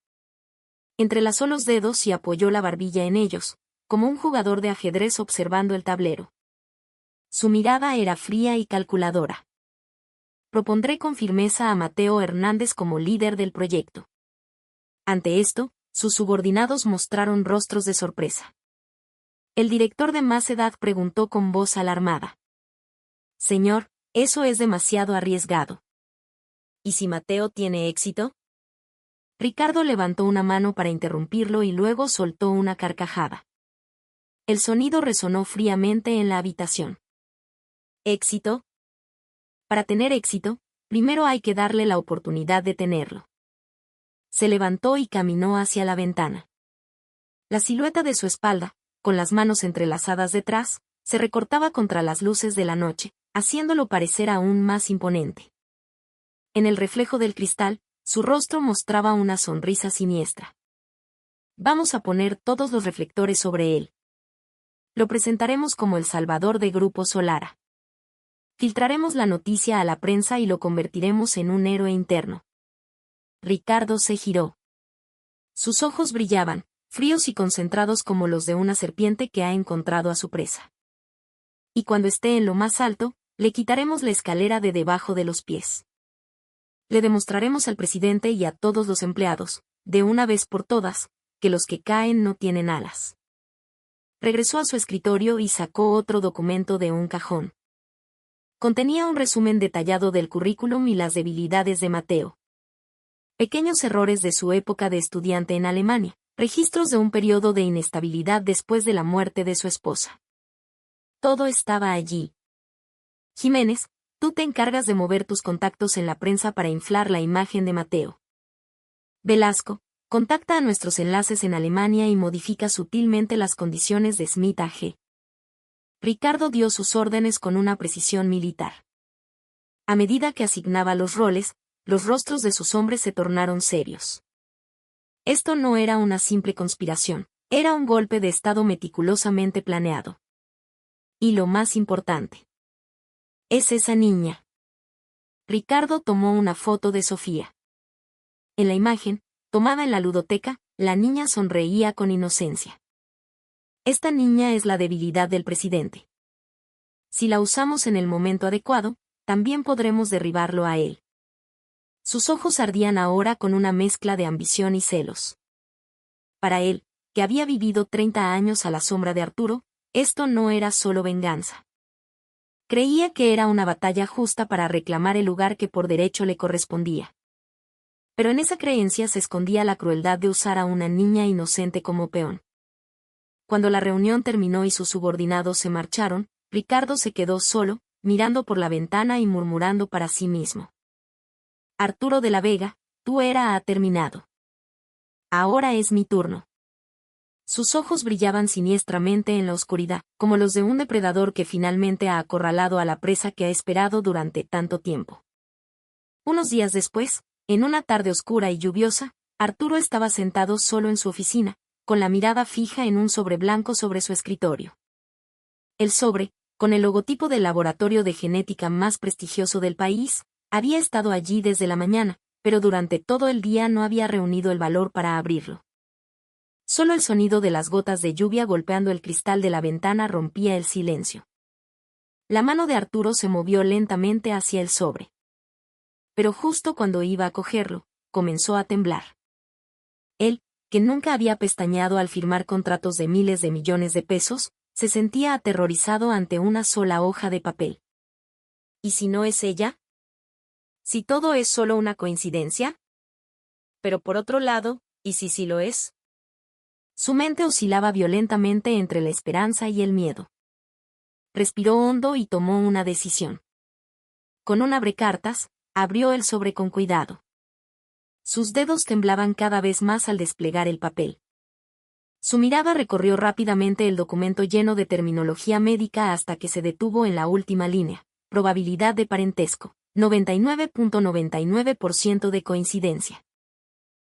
Entrelazó los dedos y apoyó la barbilla en ellos, como un jugador de ajedrez observando el tablero. Su mirada era fría y calculadora. Propondré con firmeza a Mateo Hernández como líder del proyecto. Ante esto, sus subordinados mostraron rostros de sorpresa. El director de más edad preguntó con voz alarmada. Señor, eso es demasiado arriesgado. ¿Y si Mateo tiene éxito? Ricardo levantó una mano para interrumpirlo y luego soltó una carcajada. El sonido resonó fríamente en la habitación. ¿Éxito? Para tener éxito, primero hay que darle la oportunidad de tenerlo. Se levantó y caminó hacia la ventana. La silueta de su espalda, con las manos entrelazadas detrás, se recortaba contra las luces de la noche, haciéndolo parecer aún más imponente. En el reflejo del cristal, su rostro mostraba una sonrisa siniestra. Vamos a poner todos los reflectores sobre él. Lo presentaremos como el salvador de Grupo Solara. Filtraremos la noticia a la prensa y lo convertiremos en un héroe interno. Ricardo se giró. Sus ojos brillaban, fríos y concentrados como los de una serpiente que ha encontrado a su presa. Y cuando esté en lo más alto, le quitaremos la escalera de debajo de los pies. Le demostraremos al presidente y a todos los empleados, de una vez por todas, que los que caen no tienen alas. Regresó a su escritorio y sacó otro documento de un cajón. Contenía un resumen detallado del currículum y las debilidades de Mateo. Pequeños errores de su época de estudiante en Alemania, registros de un periodo de inestabilidad después de la muerte de su esposa. Todo estaba allí. Jiménez, tú te encargas de mover tus contactos en la prensa para inflar la imagen de Mateo. Velasco, contacta a nuestros enlaces en Alemania y modifica sutilmente las condiciones de Smith AG. Ricardo dio sus órdenes con una precisión militar. A medida que asignaba los roles, los rostros de sus hombres se tornaron serios. Esto no era una simple conspiración, era un golpe de estado meticulosamente planeado. Y lo más importante. Es esa niña. Ricardo tomó una foto de Sofía. En la imagen, tomada en la ludoteca, la niña sonreía con inocencia. Esta niña es la debilidad del presidente. Si la usamos en el momento adecuado, también podremos derribarlo a él. Sus ojos ardían ahora con una mezcla de ambición y celos. Para él, que había vivido 30 años a la sombra de Arturo, esto no era solo venganza. Creía que era una batalla justa para reclamar el lugar que por derecho le correspondía. Pero en esa creencia se escondía la crueldad de usar a una niña inocente como peón. Cuando la reunión terminó y sus subordinados se marcharon, Ricardo se quedó solo, mirando por la ventana y murmurando para sí mismo. Arturo de la Vega, tu era ha terminado. Ahora es mi turno. Sus ojos brillaban siniestramente en la oscuridad, como los de un depredador que finalmente ha acorralado a la presa que ha esperado durante tanto tiempo. Unos días después, en una tarde oscura y lluviosa, Arturo estaba sentado solo en su oficina, con la mirada fija en un sobre blanco sobre su escritorio. El sobre, con el logotipo del laboratorio de genética más prestigioso del país, había estado allí desde la mañana, pero durante todo el día no había reunido el valor para abrirlo. Solo el sonido de las gotas de lluvia golpeando el cristal de la ventana rompía el silencio. La mano de Arturo se movió lentamente hacia el sobre. Pero justo cuando iba a cogerlo, comenzó a temblar. Él, que nunca había pestañeado al firmar contratos de miles de millones de pesos, se sentía aterrorizado ante una sola hoja de papel. ¿Y si no es ella? ¿Si todo es solo una coincidencia? Pero por otro lado, ¿y si sí lo es? Su mente oscilaba violentamente entre la esperanza y el miedo. Respiró hondo y tomó una decisión. Con un abrecartas, abrió el sobre con cuidado. Sus dedos temblaban cada vez más al desplegar el papel. Su mirada recorrió rápidamente el documento lleno de terminología médica hasta que se detuvo en la última línea. Probabilidad de parentesco, 99.99% de coincidencia.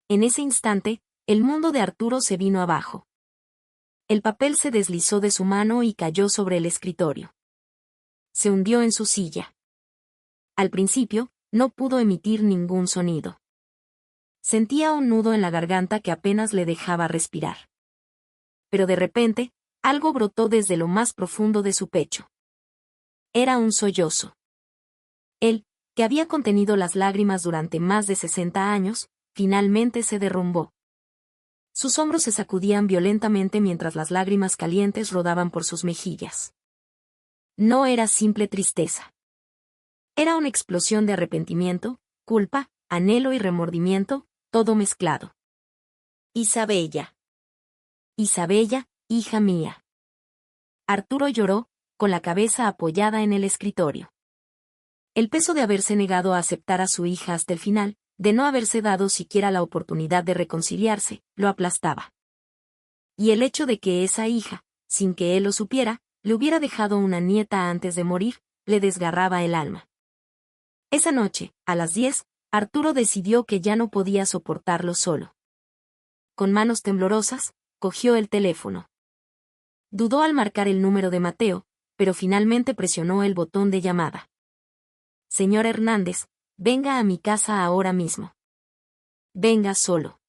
En ese instante, el mundo de Arturo se vino abajo. El papel se deslizó de su mano y cayó sobre el escritorio. Se hundió en su silla. Al principio, no pudo emitir ningún sonido. Sentía un nudo en la garganta que apenas le dejaba respirar. Pero de repente, algo brotó desde lo más profundo de su pecho. Era un sollozo. Él, que había contenido las lágrimas durante más de 60 años, finalmente se derrumbó. Sus hombros se sacudían violentamente mientras las lágrimas calientes rodaban por sus mejillas. No era simple tristeza. Era una explosión de arrepentimiento, culpa, anhelo y remordimiento, todo mezclado. Isabella. Isabella, hija mía. Arturo lloró, con la cabeza apoyada en el escritorio. El peso de haberse negado a aceptar a su hija hasta el final, de no haberse dado siquiera la oportunidad de reconciliarse, lo aplastaba. Y el hecho de que esa hija, sin que él lo supiera, le hubiera dejado una nieta antes de morir, le desgarraba el alma. Esa noche, a las 10, Arturo decidió que ya no podía soportarlo solo. Con manos temblorosas, cogió el teléfono. Dudó al marcar el número de Mateo, pero finalmente presionó el botón de llamada. Señor Hernández, venga a mi casa ahora mismo. Venga solo.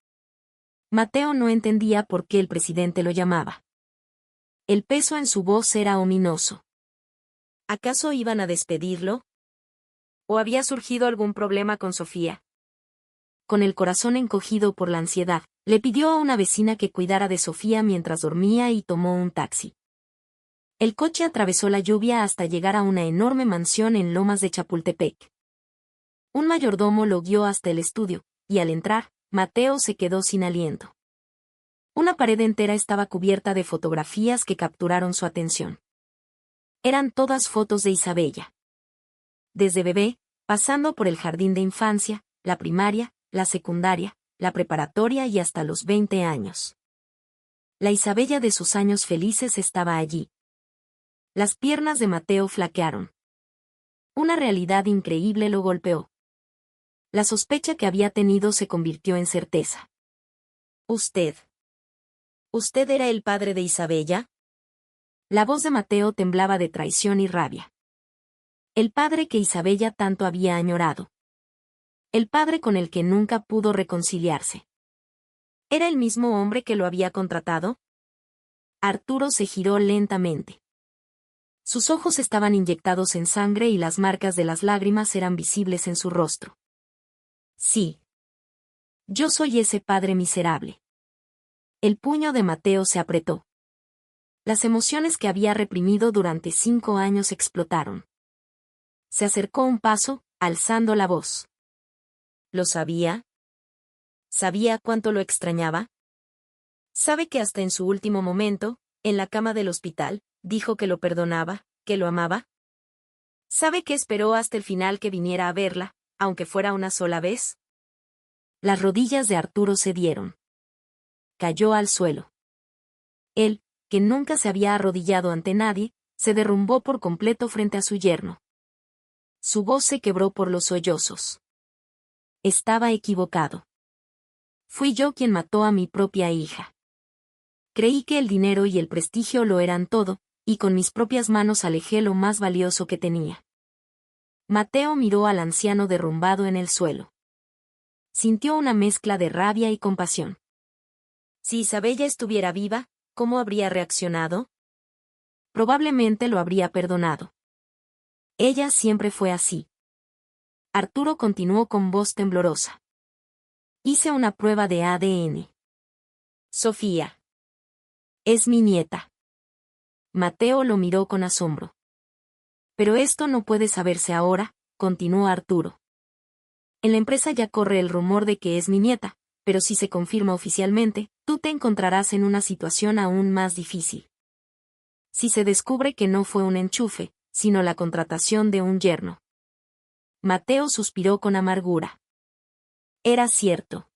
Mateo no entendía por qué el presidente lo llamaba. El peso en su voz era ominoso. ¿Acaso iban a despedirlo? ¿O había surgido algún problema con Sofía? Con el corazón encogido por la ansiedad, le pidió a una vecina que cuidara de Sofía mientras dormía y tomó un taxi. El coche atravesó la lluvia hasta llegar a una enorme mansión en Lomas de Chapultepec. Un mayordomo lo guió hasta el estudio, y al entrar, Mateo se quedó sin aliento. Una pared entera estaba cubierta de fotografías que capturaron su atención. Eran todas fotos de Isabella. Desde bebé, pasando por el jardín de infancia, la primaria, la secundaria, la preparatoria y hasta los 20 años. La Isabella de sus años felices estaba allí. Las piernas de Mateo flaquearon. Una realidad increíble lo golpeó. La sospecha que había tenido se convirtió en certeza. ¿Usted era el padre de Isabella? La voz de Mateo temblaba de traición y rabia. El padre que Isabella tanto había añorado. El padre con el que nunca pudo reconciliarse. ¿Era el mismo hombre que lo había contratado? Arturo se giró lentamente. Sus ojos estaban inyectados en sangre y las marcas de las lágrimas eran visibles en su rostro. Sí. Yo soy ese padre miserable. El puño de Mateo se apretó. Las emociones que había reprimido durante 5 años explotaron. Se acercó un paso, alzando la voz. ¿Lo sabía? ¿Sabía cuánto lo extrañaba? ¿Sabe que hasta en su último momento, en la cama del hospital, dijo que lo perdonaba, que lo amaba? ¿Sabe que esperó hasta el final que viniera a verla, aunque fuera una sola vez? Las rodillas de Arturo cedieron. Cayó al suelo. Él, que nunca se había arrodillado ante nadie, se derrumbó por completo frente a su yerno. Su voz se quebró por los sollozos. Estaba equivocado. Fui yo quien mató a mi propia hija. Creí que el dinero y el prestigio lo eran todo, y con mis propias manos alejé lo más valioso que tenía. Mateo miró al anciano derrumbado en el suelo. Sintió una mezcla de rabia y compasión. Si Isabella estuviera viva, ¿cómo habría reaccionado? Probablemente lo habría perdonado. Ella siempre fue así. Arturo continuó con voz temblorosa. Hice una prueba de ADN. Sofía. Es mi nieta. Mateo lo miró con asombro. Pero esto no puede saberse ahora, continuó Arturo. En la empresa ya corre el rumor de que es mi nieta, pero si se confirma oficialmente, tú te encontrarás en una situación aún más difícil. Si se descubre que no fue un enchufe, sino la contratación de un yerno. Mateo suspiró con amargura. Era cierto.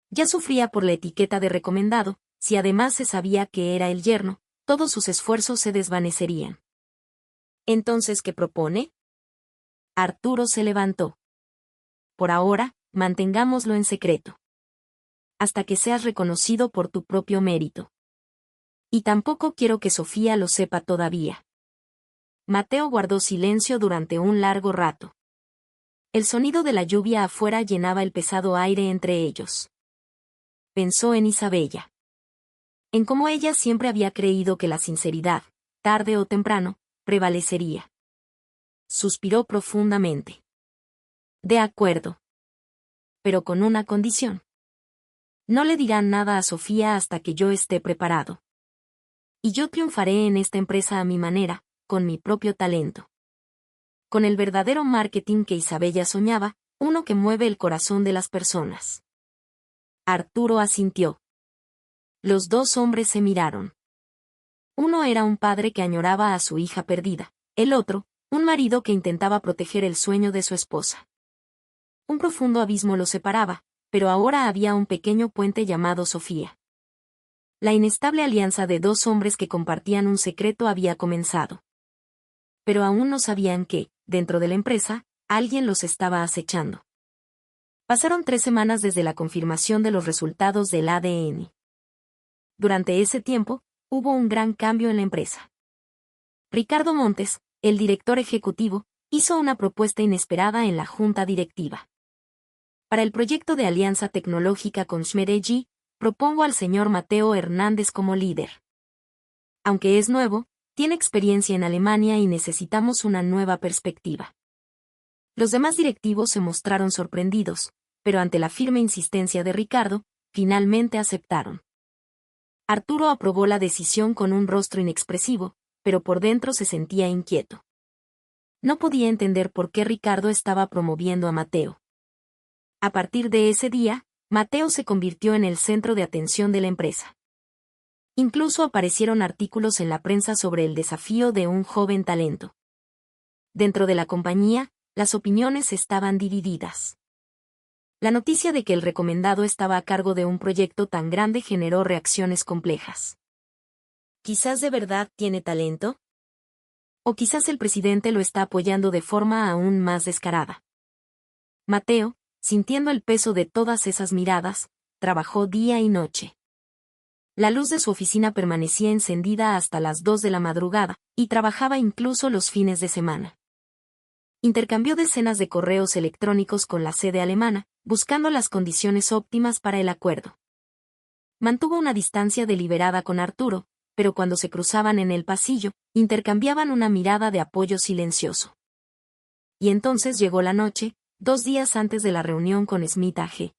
Ya sufría por la etiqueta de recomendado, si además se sabía que era el yerno, todos sus esfuerzos se desvanecerían. ¿Entonces qué propone? Arturo se levantó. Por ahora, mantengámoslo en secreto. Hasta que seas reconocido por tu propio mérito. Y tampoco quiero que Sofía lo sepa todavía. Mateo guardó silencio durante un largo rato. El sonido de la lluvia afuera llenaba el pesado aire entre ellos. Pensó en Isabella. En cómo ella siempre había creído que la sinceridad, tarde o temprano, prevalecería. Suspiró profundamente. De acuerdo. Pero con una condición. No le dirán nada a Sofía hasta que yo esté preparado. Y yo triunfaré en esta empresa a mi manera, con mi propio talento. Con el verdadero marketing que Isabella soñaba, uno que mueve el corazón de las personas. Arturo asintió. Los dos hombres se miraron. Uno era un padre que añoraba a su hija perdida, el otro, un marido que intentaba proteger el sueño de su esposa. Un profundo abismo los separaba, pero ahora había un pequeño puente llamado Sofía. La inestable alianza de dos hombres que compartían un secreto había comenzado. Pero aún no sabían que, dentro de la empresa, alguien los estaba acechando. Pasaron 3 semanas desde la confirmación de los resultados del ADN. Durante ese tiempo, hubo un gran cambio en la empresa. Ricardo Montes, el director ejecutivo, hizo una propuesta inesperada en la junta directiva. Para el proyecto de alianza tecnológica con Schmedeji, propongo al señor Mateo Hernández como líder. Aunque es nuevo, tiene experiencia en Alemania y necesitamos una nueva perspectiva. Los demás directivos se mostraron sorprendidos, pero ante la firme insistencia de Ricardo, finalmente aceptaron. Arturo aprobó la decisión con un rostro inexpresivo, pero por dentro se sentía inquieto. No podía entender por qué Ricardo estaba promoviendo a Mateo. A partir de ese día, Mateo se convirtió en el centro de atención de la empresa. Incluso aparecieron artículos en la prensa sobre el desafío de un joven talento. Dentro de la compañía, las opiniones estaban divididas. La noticia de que el recomendado estaba a cargo de un proyecto tan grande generó reacciones complejas. ¿Quizás de verdad tiene talento? ¿O quizás el presidente lo está apoyando de forma aún más descarada? Mateo, sintiendo el peso de todas esas miradas, trabajó día y noche. La luz de su oficina permanecía encendida hasta las 2 de la madrugada, y trabajaba incluso los fines de semana. Intercambió decenas de correos electrónicos con la sede alemana, buscando las condiciones óptimas para el acuerdo. Mantuvo una distancia deliberada con Arturo, pero cuando se cruzaban en el pasillo, intercambiaban una mirada de apoyo silencioso. Y entonces llegó la noche, 2 días antes de la reunión con Smith AG.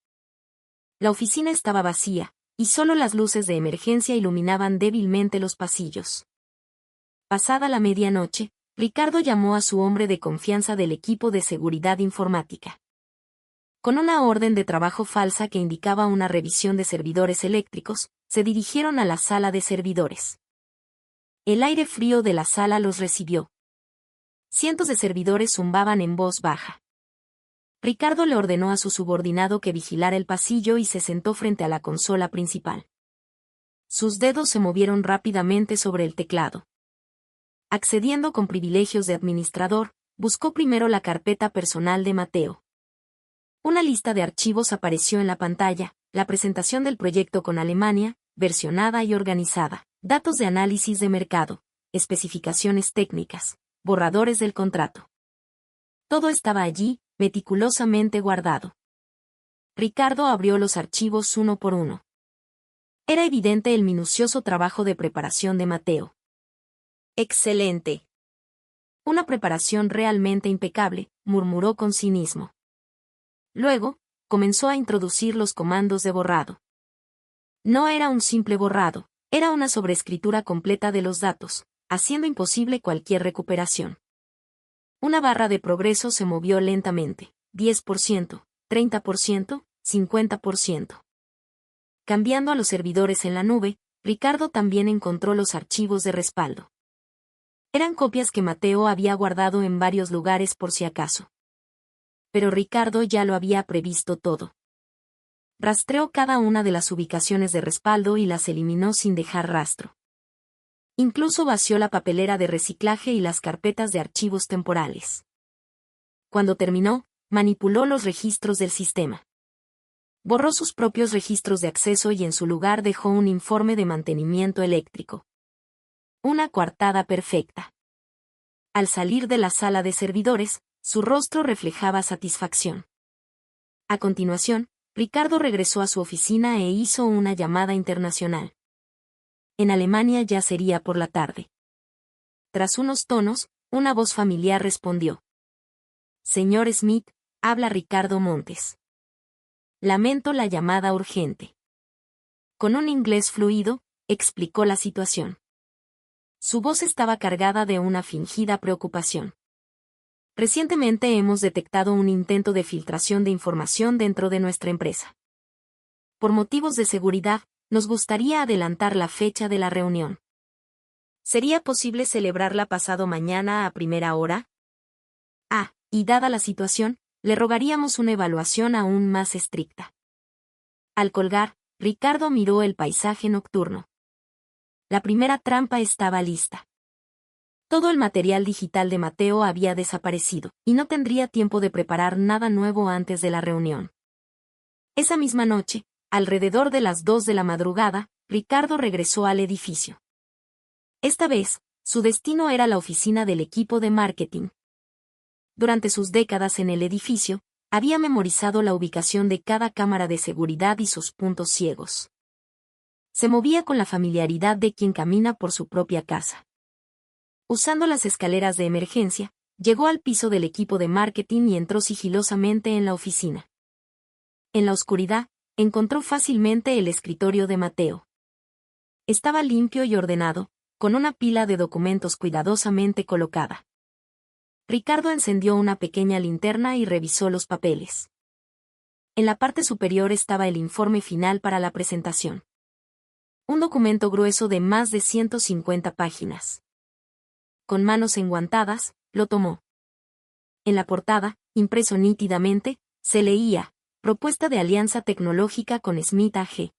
La oficina estaba vacía, y solo las luces de emergencia iluminaban débilmente los pasillos. Pasada la medianoche, Ricardo llamó a su hombre de confianza del equipo de seguridad informática. Con una orden de trabajo falsa que indicaba una revisión de servidores eléctricos, se dirigieron a la sala de servidores. El aire frío de la sala los recibió. Cientos de servidores zumbaban en voz baja. Ricardo le ordenó a su subordinado que vigilara el pasillo y se sentó frente a la consola principal. Sus dedos se movieron rápidamente sobre el teclado. Accediendo con privilegios de administrador, buscó primero la carpeta personal de Mateo. Una lista de archivos apareció en la pantalla, la presentación del proyecto con Alemania, versionada y organizada, datos de análisis de mercado, especificaciones técnicas, borradores del contrato. Todo estaba allí, meticulosamente guardado. Ricardo abrió los archivos uno por uno. Era evidente el minucioso trabajo de preparación de Mateo. «Excelente. Una preparación realmente impecable», murmuró con cinismo. Luego, comenzó a introducir los comandos de borrado. No era un simple borrado, era una sobreescritura completa de los datos, haciendo imposible cualquier recuperación. Una barra de progreso se movió lentamente, 10%, 30%, 50%. Cambiando a los servidores en la nube, Ricardo también encontró los archivos de respaldo. Eran copias que Mateo había guardado en varios lugares por si acaso. Pero Ricardo ya lo había previsto todo. Rastreó cada una de las ubicaciones de respaldo y las eliminó sin dejar rastro. Incluso vació la papelera de reciclaje y las carpetas de archivos temporales. Cuando terminó, manipuló los registros del sistema. Borró sus propios registros de acceso y en su lugar dejó un informe de mantenimiento eléctrico. Una coartada perfecta. Al salir de la sala de servidores, su rostro reflejaba satisfacción. A continuación, Ricardo regresó a su oficina e hizo una llamada internacional. En Alemania ya sería por la tarde. Tras unos tonos, una voz familiar respondió. «Señor Smith, habla Ricardo Montes. Lamento la llamada urgente». Con un inglés fluido, explicó la situación. Su voz estaba cargada de una fingida preocupación. Recientemente hemos detectado un intento de filtración de información dentro de nuestra empresa. Por motivos de seguridad, nos gustaría adelantar la fecha de la reunión. ¿Sería posible celebrarla pasado mañana a primera hora? Y dada la situación, le rogaríamos una evaluación aún más estricta. Al colgar, Ricardo miró el paisaje nocturno. La primera trampa estaba lista. Todo el material digital de Mateo había desaparecido, y no tendría tiempo de preparar nada nuevo antes de la reunión. Esa misma noche, alrededor de las 2 de la madrugada, Ricardo regresó al edificio. Esta vez, su destino era la oficina del equipo de marketing. Durante sus décadas en el edificio, había memorizado la ubicación de cada cámara de seguridad y sus puntos ciegos. Se movía con la familiaridad de quien camina por su propia casa. Usando las escaleras de emergencia, llegó al piso del equipo de marketing y entró sigilosamente en la oficina. En la oscuridad, encontró fácilmente el escritorio de Mateo. Estaba limpio y ordenado, con una pila de documentos cuidadosamente colocada. Ricardo encendió una pequeña linterna y revisó los papeles. En la parte superior estaba el informe final para la presentación. Un documento grueso de más de 150 páginas. Con manos enguantadas, lo tomó. En la portada, impreso nítidamente, se leía, propuesta de alianza tecnológica con Smith AG.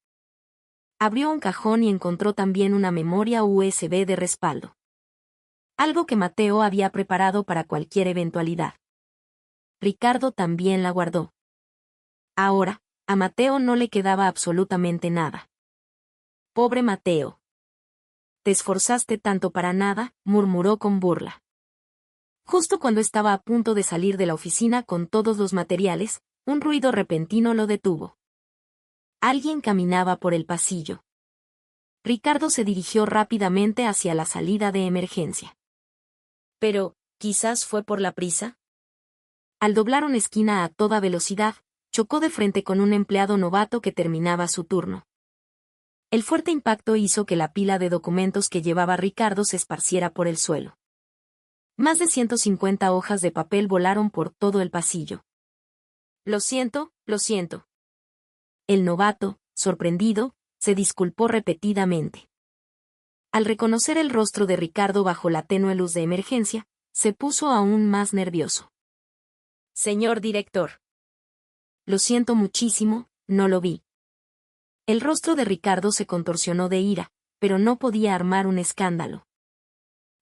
Abrió un cajón y encontró también una memoria USB de respaldo. Algo que Mateo había preparado para cualquier eventualidad. Ricardo también la guardó. Ahora, a Mateo no le quedaba absolutamente nada. Pobre Mateo. Te esforzaste tanto para nada, murmuró con burla. Justo cuando estaba a punto de salir de la oficina con todos los materiales, un ruido repentino lo detuvo. Alguien caminaba por el pasillo. Ricardo se dirigió rápidamente hacia la salida de emergencia. Pero, ¿quizás fue por la prisa? Al doblar una esquina a toda velocidad, chocó de frente con un empleado novato que terminaba su turno. El fuerte impacto hizo que la pila de documentos que llevaba Ricardo se esparciera por el suelo. Más de 150 hojas de papel volaron por todo el pasillo. Lo siento, lo siento. El novato, sorprendido, se disculpó repetidamente. Al reconocer el rostro de Ricardo bajo la tenue luz de emergencia, se puso aún más nervioso. Señor director. Lo siento muchísimo, no lo vi. El rostro de Ricardo se contorsionó de ira, pero no podía armar un escándalo.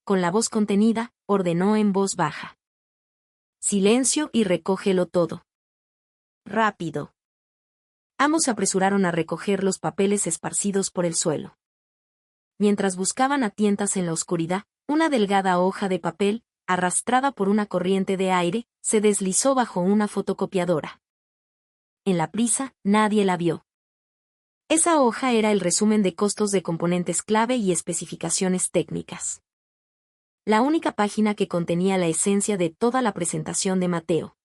Con la voz contenida, ordenó en voz baja. Silencio y recógelo todo. Rápido. Ambos se apresuraron a recoger los papeles esparcidos por el suelo. Mientras buscaban a tientas en la oscuridad, una delgada hoja de papel, arrastrada por una corriente de aire, se deslizó bajo una fotocopiadora. En la prisa, nadie la vio. Esa hoja era el resumen de costos de componentes clave y especificaciones técnicas. La única página que contenía la esencia de toda la presentación de Mateo.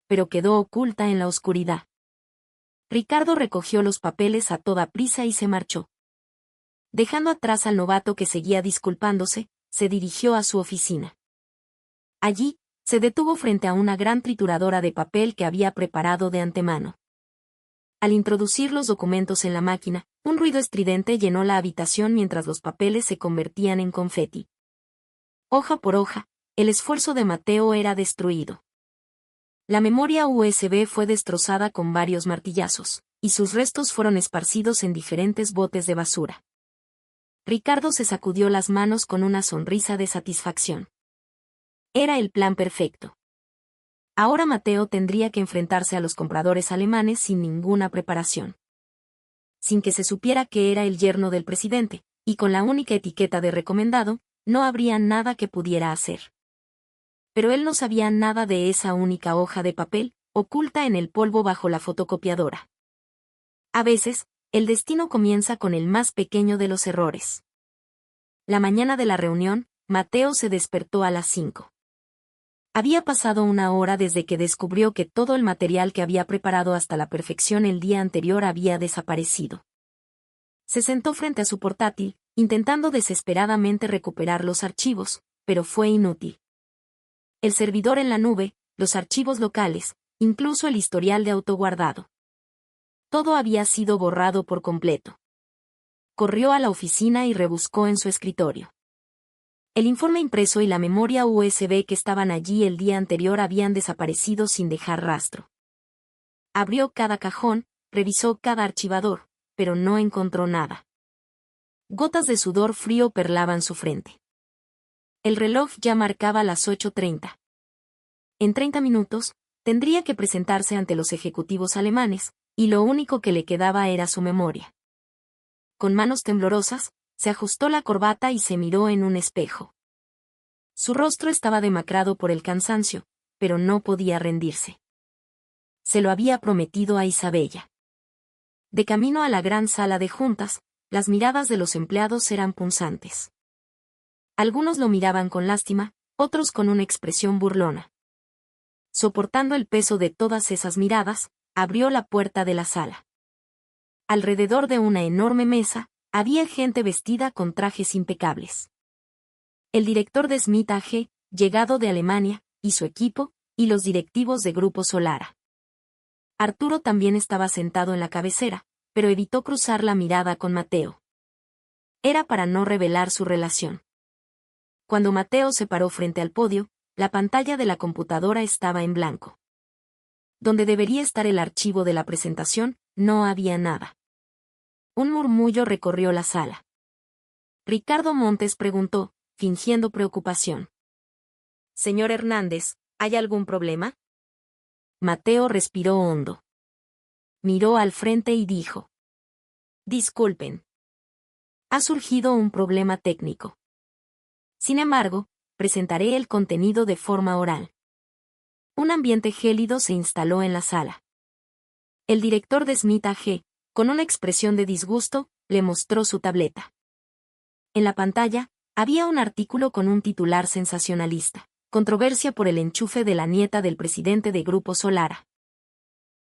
Pero quedó oculta en la oscuridad. Ricardo recogió los papeles a toda prisa y se marchó. Dejando atrás al novato que seguía disculpándose, se dirigió a su oficina. Allí, se detuvo frente a una gran trituradora de papel que había preparado de antemano. Al introducir los documentos en la máquina, un ruido estridente llenó la habitación mientras los papeles se convertían en confeti. Hoja por hoja, el esfuerzo de Mateo era destruido. La memoria USB fue destrozada con varios martillazos, y sus restos fueron esparcidos en diferentes botes de basura. Ricardo se sacudió las manos con una sonrisa de satisfacción. Era el plan perfecto. Ahora Mateo tendría que enfrentarse a los compradores alemanes sin ninguna preparación. Sin que se supiera que era el yerno del presidente, y con la única etiqueta de recomendado, no habría nada que pudiera hacer. Pero él no sabía nada de esa única hoja de papel, oculta en el polvo bajo la fotocopiadora. A veces, el destino comienza con el más pequeño de los errores. La mañana de la reunión, Mateo se despertó a las 5. Había pasado una hora desde que descubrió que todo el material que había preparado hasta la perfección el día anterior había desaparecido. Se sentó frente a su portátil, intentando desesperadamente recuperar los archivos, pero fue inútil. El servidor en la nube, los archivos locales, incluso el historial de autoguardado. Todo había sido borrado por completo. Corrió a la oficina y rebuscó en su escritorio. El informe impreso y la memoria USB que estaban allí el día anterior habían desaparecido sin dejar rastro. Abrió cada cajón, revisó cada archivador, pero no encontró nada. Gotas de sudor frío perlaban su frente. El reloj ya marcaba las 8:30. En 30 minutos, tendría que presentarse ante los ejecutivos alemanes, y lo único que le quedaba era su memoria. Con manos temblorosas, se ajustó la corbata y se miró en un espejo. Su rostro estaba demacrado por el cansancio, pero no podía rendirse. Se lo había prometido a Isabella. De camino a la gran sala de juntas, las miradas de los empleados eran punzantes. Algunos lo miraban con lástima, otros con una expresión burlona. Soportando el peso de todas esas miradas, abrió la puerta de la sala. Alrededor de una enorme mesa, había gente vestida con trajes impecables. El director de Smith AG, llegado de Alemania, y su equipo, y los directivos de Grupo Solara. Arturo también estaba sentado en la cabecera, pero evitó cruzar la mirada con Mateo. Era para no revelar su relación. Cuando Mateo se paró frente al podio, la pantalla de la computadora estaba en blanco. Donde debería estar el archivo de la presentación, no había nada. Un murmullo recorrió la sala. Ricardo Montes preguntó, fingiendo preocupación. «Señor Hernández, ¿hay algún problema?» Mateo respiró hondo. Miró al frente y dijo. «Disculpen. Ha surgido un problema técnico. Sin embargo, presentaré el contenido de forma oral». Un ambiente gélido se instaló en la sala. El director de Smith AG, con una expresión de disgusto, le mostró su tableta. En la pantalla, había un artículo con un titular sensacionalista: controversia por el enchufe de la nieta del presidente de Grupo Solara.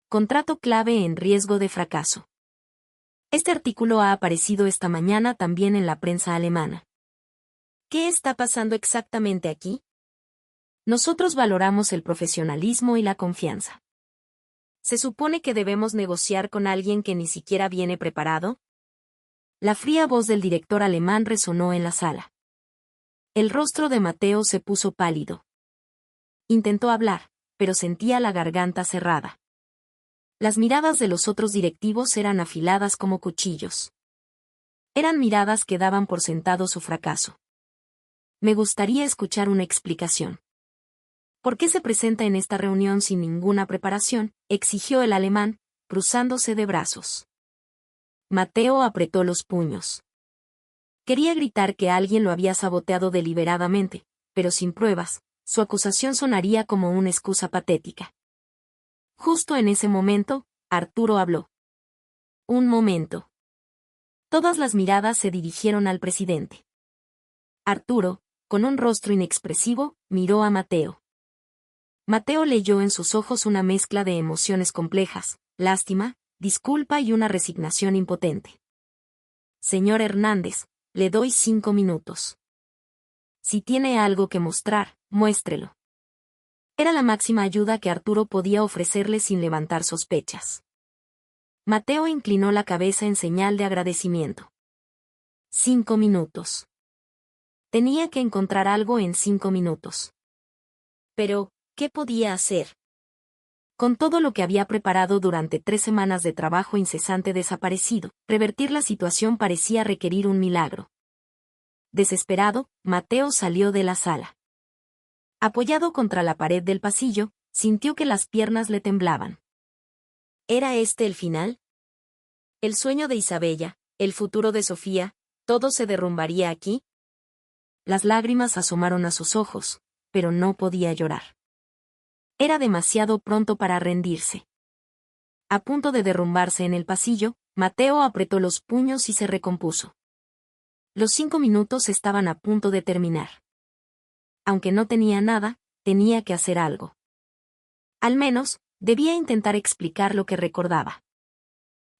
Contrato clave en riesgo de fracaso. Este artículo ha aparecido esta mañana también en la prensa alemana. ¿Qué está pasando exactamente aquí? Nosotros valoramos el profesionalismo y la confianza. ¿Se supone que debemos negociar con alguien que ni siquiera viene preparado? La fría voz del director alemán resonó en la sala. El rostro de Mateo se puso pálido. Intentó hablar, pero sentía la garganta cerrada. Las miradas de los otros directivos eran afiladas como cuchillos. Eran miradas que daban por sentado su fracaso. Me gustaría escuchar una explicación. ¿Por qué se presenta en esta reunión sin ninguna preparación?, exigió el alemán, cruzándose de brazos. Mateo apretó los puños. Quería gritar que alguien lo había saboteado deliberadamente, pero sin pruebas, su acusación sonaría como una excusa patética. Justo en ese momento, Arturo habló. Un momento. Todas las miradas se dirigieron al presidente. Arturo, con un rostro inexpresivo, miró a Mateo. Mateo leyó en sus ojos una mezcla de emociones complejas: lástima, disculpa y una resignación impotente. Señor Hernández, le doy 5 minutos. Si tiene algo que mostrar, muéstrelo. Era la máxima ayuda que Arturo podía ofrecerle sin levantar sospechas. Mateo inclinó la cabeza en señal de agradecimiento. 5 minutos. Tenía que encontrar algo en 5 minutos. Pero, ¿qué podía hacer? Con todo lo que había preparado durante 3 semanas de trabajo incesante desaparecido, revertir la situación parecía requerir un milagro. Desesperado, Mateo salió de la sala. Apoyado contra la pared del pasillo, sintió que las piernas le temblaban. ¿Era este el final? ¿El sueño de Isabella, el futuro de Sofía, todo se derrumbaría aquí? Las lágrimas asomaron a sus ojos, pero no podía llorar. Era demasiado pronto para rendirse. A punto de derrumbarse en el pasillo, Mateo apretó los puños y se recompuso. Los 5 minutos estaban a punto de terminar. Aunque no tenía nada, tenía que hacer algo. Al menos, debía intentar explicar lo que recordaba.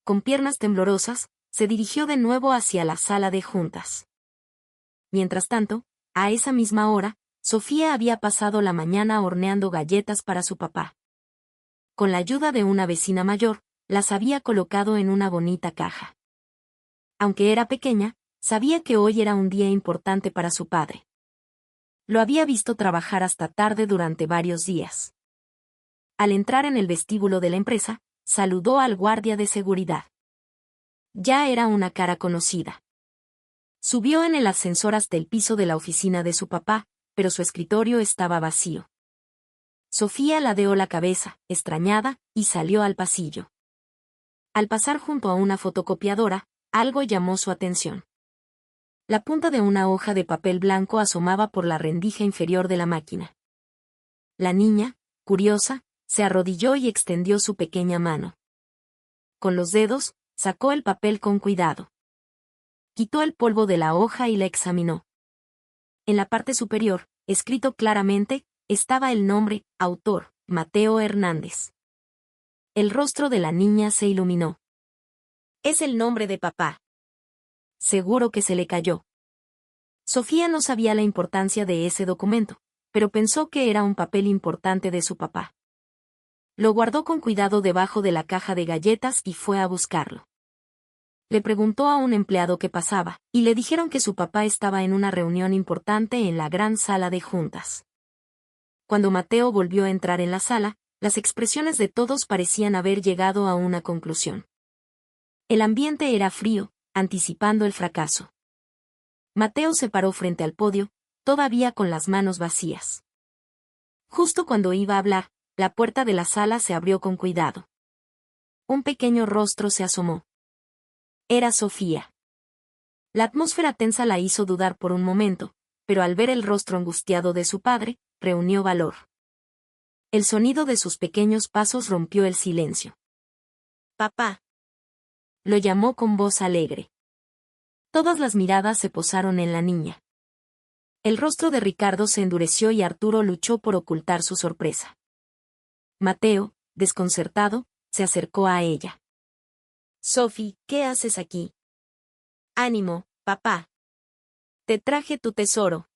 Con piernas temblorosas, se dirigió de nuevo hacia la sala de juntas. Mientras tanto, a esa misma hora, Sofía había pasado la mañana horneando galletas para su papá. Con la ayuda de una vecina mayor, las había colocado en una bonita caja. Aunque era pequeña, sabía que hoy era un día importante para su padre. Lo había visto trabajar hasta tarde durante varios días. Al entrar en el vestíbulo de la empresa, saludó al guardia de seguridad. Ya era una cara conocida. Subió en el ascensor hasta el piso de la oficina de su papá, pero su escritorio estaba vacío. Sofía ladeó la cabeza, extrañada, y salió al pasillo. Al pasar junto a una fotocopiadora, algo llamó su atención. La punta de una hoja de papel blanco asomaba por la rendija inferior de la máquina. La niña, curiosa, se arrodilló y extendió su pequeña mano. Con los dedos, sacó el papel con cuidado. Quitó el polvo de la hoja y la examinó. En la parte superior, escrito claramente, estaba el nombre, autor, Mateo Hernández. El rostro de la niña se iluminó. Es el nombre de papá. Seguro que se le cayó. Sofía no sabía la importancia de ese documento, pero pensó que era un papel importante de su papá. Lo guardó con cuidado debajo de la caja de galletas y fue a buscarlo. Le preguntó a un empleado qué pasaba, y le dijeron que su papá estaba en una reunión importante en la gran sala de juntas. Cuando Mateo volvió a entrar en la sala, las expresiones de todos parecían haber llegado a una conclusión. El ambiente era frío, anticipando el fracaso. Mateo se paró frente al podio, todavía con las manos vacías. Justo cuando iba a hablar, la puerta de la sala se abrió con cuidado. Un pequeño rostro se asomó. Era Sofía. La atmósfera tensa la hizo dudar por un momento, pero al ver el rostro angustiado de su padre, reunió valor. El sonido de sus pequeños pasos rompió el silencio. «Papá», lo llamó con voz alegre. Todas las miradas se posaron en la niña. El rostro de Ricardo se endureció y Arturo luchó por ocultar su sorpresa. Mateo, desconcertado, se acercó a ella. «Sophie, ¿qué haces aquí?» «Ánimo, papá. Te traje tu tesoro».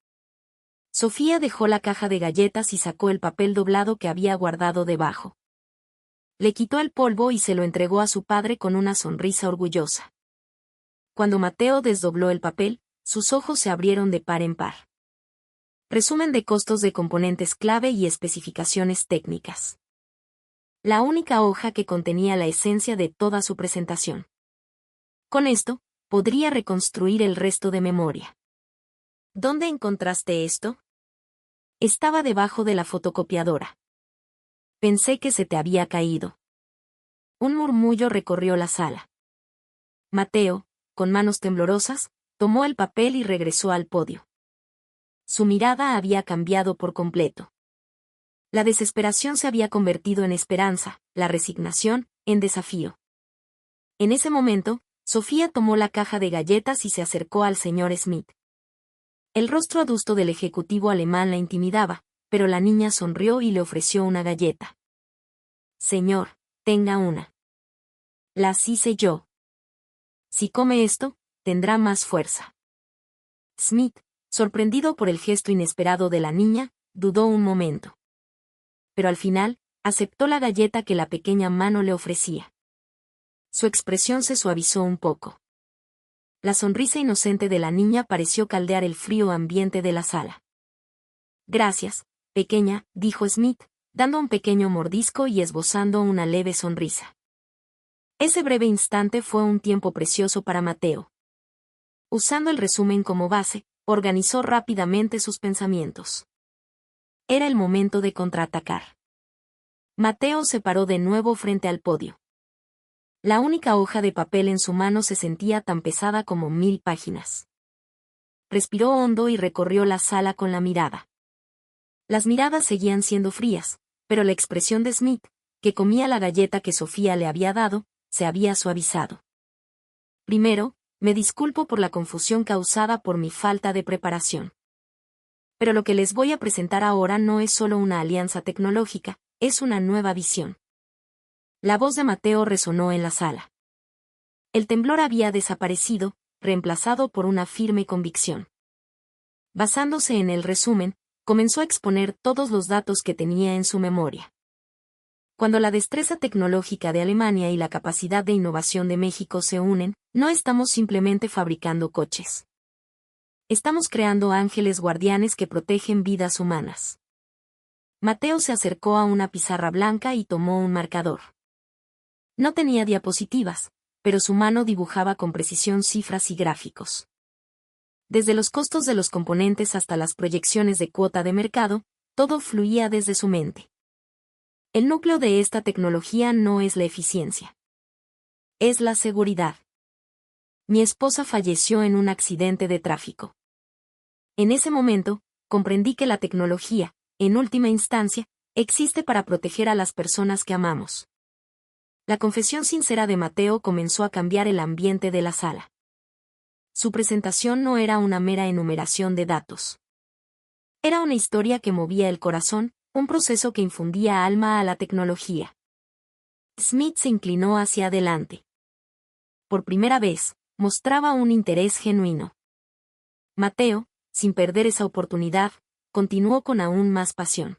Sofía dejó la caja de galletas y sacó el papel doblado que había guardado debajo. Le quitó el polvo y se lo entregó a su padre con una sonrisa orgullosa. Cuando Mateo desdobló el papel, sus ojos se abrieron de par en par. Resumen de costos de componentes clave y especificaciones técnicas. La única hoja que contenía la esencia de toda su presentación. Con esto, podría reconstruir el resto de memoria. ¿Dónde encontraste esto? Estaba debajo de la fotocopiadora. Pensé que se te había caído. Un murmullo recorrió la sala. Mateo, con manos temblorosas, tomó el papel y regresó al podio. Su mirada había cambiado por completo. La desesperación se había convertido en esperanza, la resignación, en desafío. En ese momento, Sofía tomó la caja de galletas y se acercó al señor Smith. El rostro adusto del ejecutivo alemán la intimidaba, pero la niña sonrió y le ofreció una galleta. «Señor, tenga una. Las hice yo. Si come esto, tendrá más fuerza». Smith, sorprendido por el gesto inesperado de la niña, dudó un momento. Pero al final, aceptó la galleta que la pequeña mano le ofrecía. Su expresión se suavizó un poco. La sonrisa inocente de la niña pareció caldear el frío ambiente de la sala. «Gracias, pequeña», dijo Smith, dando un pequeño mordisco y esbozando una leve sonrisa. Ese breve instante fue un tiempo precioso para Mateo. Usando el resumen como base, organizó rápidamente sus pensamientos. Era el momento de contraatacar. Mateo se paró de nuevo frente al podio. La única hoja de papel en su mano se sentía tan pesada como 1000 páginas. Respiró hondo y recorrió la sala con la mirada. Las miradas seguían siendo frías, pero la expresión de Smith, que comía la galleta que Sofía le había dado, se había suavizado. «Primero, me disculpo por la confusión causada por mi falta de preparación. Pero lo que les voy a presentar ahora no es solo una alianza tecnológica, es una nueva visión». La voz de Mateo resonó en la sala. El temblor había desaparecido, reemplazado por una firme convicción. Basándose en el resumen, comenzó a exponer todos los datos que tenía en su memoria. Cuando la destreza tecnológica de Alemania y la capacidad de innovación de México se unen, no estamos simplemente fabricando coches. Estamos creando ángeles guardianes que protegen vidas humanas. Mateo se acercó a una pizarra blanca y tomó un marcador. No tenía diapositivas, pero su mano dibujaba con precisión cifras y gráficos. Desde los costos de los componentes hasta las proyecciones de cuota de mercado, todo fluía desde su mente. El núcleo de esta tecnología no es la eficiencia. Es la seguridad. Mi esposa falleció en un accidente de tráfico. En ese momento, comprendí que la tecnología, en última instancia, existe para proteger a las personas que amamos. La confesión sincera de Mateo comenzó a cambiar el ambiente de la sala. Su presentación no era una mera enumeración de datos. Era una historia que movía el corazón, un proceso que infundía alma a la tecnología. Smith se inclinó hacia adelante. Por primera vez, mostraba un interés genuino. Mateo, sin perder esa oportunidad, continuó con aún más pasión.